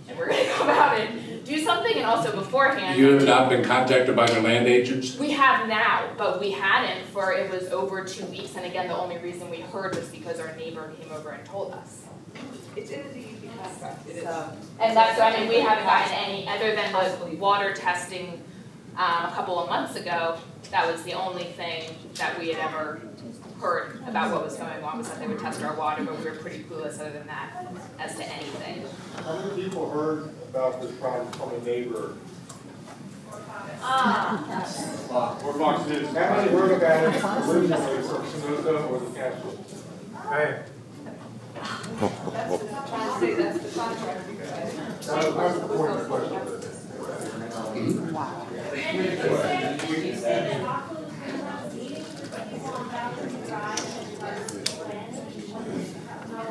Speaker 10: and we're gonna come out and do something? And also beforehand.
Speaker 3: you have not been contacted by the land agents?
Speaker 10: We have now, but we hadn't for, it was over 2 weeks. And again, the only reason we heard was because our neighbor came over and told us.
Speaker 15: It's in the DEP contract.
Speaker 10: And that's, I mean, we haven't gotten any, other than the water testing a couple of months ago, that was the only thing that we had ever heard about what was going on, was that they would test our water, but we were pretty clueless other than that as to anything.
Speaker 11: How many people heard about this problem from a neighbor?
Speaker 1: We're Fox News. How many heard about it originally from Sunoco or the council?
Speaker 15: Trying to say that's the contract you guys.
Speaker 11: That's the point of the question.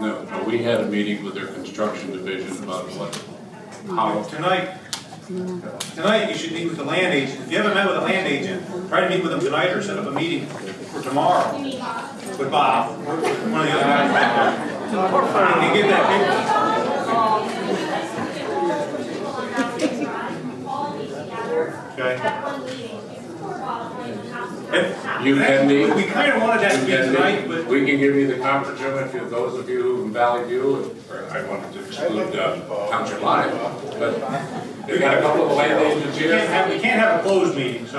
Speaker 3: No, but we had a meeting with their construction division about how.
Speaker 13: Tonight, you should meet with the land agent. If you haven't met with a land agent, try to meet with them tonight or set up a meeting for tomorrow with Bob, one of the other guys. And get that paper. Okay.
Speaker 3: You can meet.
Speaker 13: We kind of wanted that to be tonight, but.
Speaker 3: We can give you the conference room if you, those of you in Valley View, or I wanted to exclude Township Line, but we got a couple of land agents here.
Speaker 13: We can't have a closed meeting, so.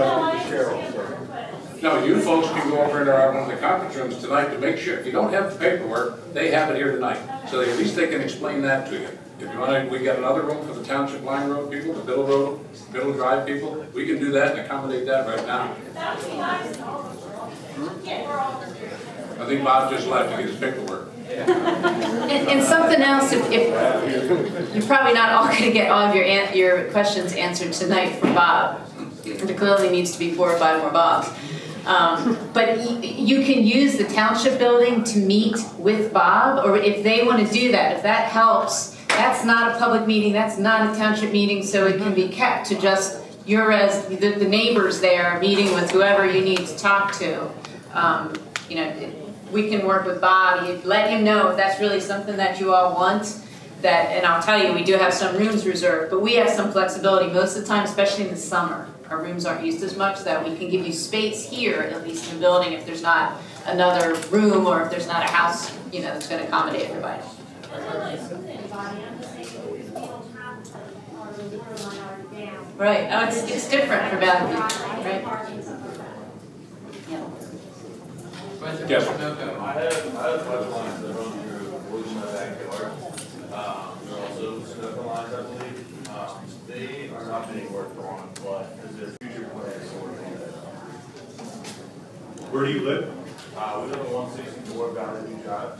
Speaker 3: No, you folks can go over into one of the conference rooms tonight to make sure. If you don't have the paperwork, they have it here tonight. So at least they can explain that to you. If you want to, we got another room for the Township Line Road people, the Biddle Drive people. We can do that and accommodate that right now. I think Bob just left to get his paperwork.
Speaker 2: And something else, if you're probably not all going to get all of your questions answered tonight from Bob. There clearly needs to be 4 or 5 more Bobs. But you can use the township building to meet with Bob, or if they want to do that, if that helps. That's not a public meeting, that's not a township meeting, so it can be kept to just the neighbors there meeting with whoever you need to talk to. You know, we can work with Bob, you let him know if that's really something that you all want. And I'll tell you, we do have some rooms reserved, but we have some flexibility most of the time, especially in the summer. Our rooms aren't used as much, that we can give you space here, at least in the building, if there's not another room or if there's not a house, you know, that's going to accommodate everybody. Right. Oh, it's different for Valley View, right? Yeah.
Speaker 3: Yes.
Speaker 14: I have pipelines that run through my backyard. There are also Sunoco lines, I believe. They are not being worked on, but is there future plans to work on that?
Speaker 13: Where do you live?
Speaker 14: We live on 164 Valley View Drive.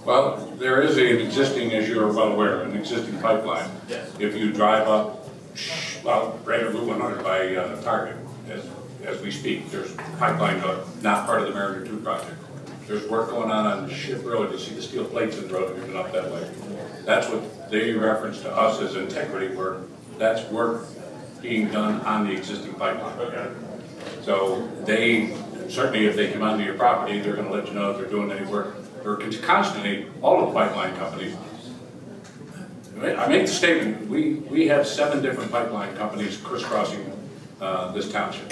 Speaker 3: Well, there is an existing, as you're well aware, an existing pipeline.
Speaker 14: Yes.
Speaker 3: If you drive up, well, right at Route 100 by Target, as we speak, there's pipeline not part of the Mariner 2 project. There's work going on Ship Road. You see the steel plates in the road moving up that way. That's what they reference to us as integrity work. That's work being done on the existing pipeline.
Speaker 14: Okay.
Speaker 3: So they, certainly if they come onto your property, they're going to let you know if they're doing any work. They're constantly, all of the pipeline companies. I make the statement, we have 7 different pipeline companies crisscrossing this township.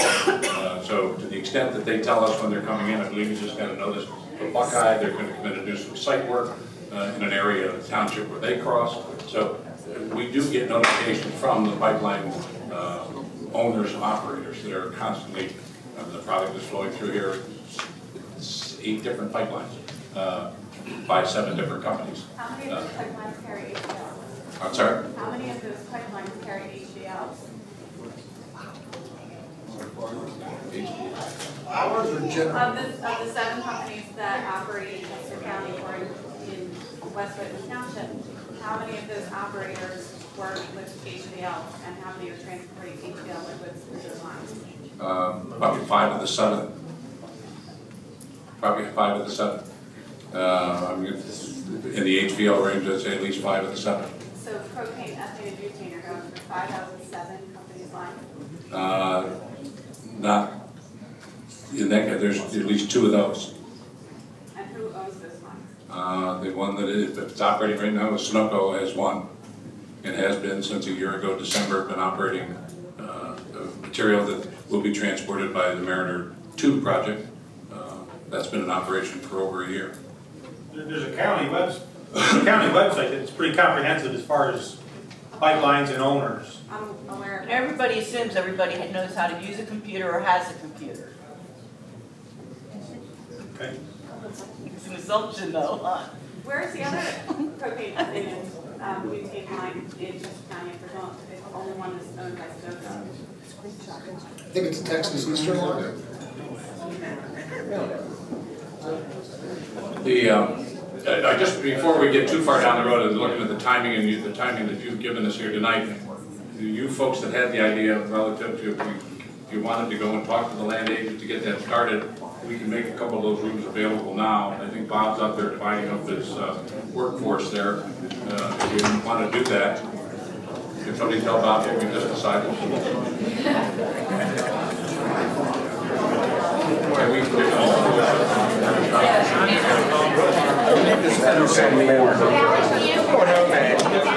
Speaker 3: So to the extent that they tell us when they're coming in, I believe you just got a notice for Buckeye, they're going to come in and do some site work in an area of the township where they cross. So we do get notification from the pipeline owners and operators that are constantly, the product is flowing through here, 8 different pipelines by 7 different companies.
Speaker 4: How many of those pipelines carry HDLs?
Speaker 3: I'm sorry?
Speaker 4: How many of those pipelines carry HDLs?
Speaker 5: Ours are general.
Speaker 4: Of the 7 companies that operate in Chester County or in West Whiteland Township, how many of those operators work with HDLs and how many are transporting HDL liquids through those lines?
Speaker 3: Probably 5 of the 7. Probably 5 of the 7. I mean, in the HVL range, I'd say at least 5 of the 7.
Speaker 4: So propane, ethane, and butane are going through 5 out of the 7 companies' lines?
Speaker 3: Not, in that case, there's at least 2 of those.
Speaker 4: And who owns those lines?
Speaker 3: The one that's operating right now is Sunoco has one, and has been since a year ago, December, been operating material that will be transported by the Mariner 2 project. That's been in operation for over a year.
Speaker 13: There's a county website that's pretty comprehensive as far as pipelines and owners.
Speaker 4: I'm aware of it.
Speaker 12: Everybody assumes everybody knows how to use a computer or has a computer.
Speaker 13: Okay.
Speaker 12: It's an assumption though, huh?
Speaker 4: Where's the other propane, ethane, and butane line in Chester County if there's only one that's owned by Sunoco?
Speaker 5: I think it's Texas Eastern line.
Speaker 3: I just, before we get too far down the road and looking at the timing and the timing that you've given us here tonight, you folks that had the idea relative to if you wanted to go and talk to the land agent to get that started, we can make a couple of those rooms available now. I think Bob's out there dividing up his workforce there. If you want to do that, can somebody tell Bob what we just decided?
Speaker 18: Just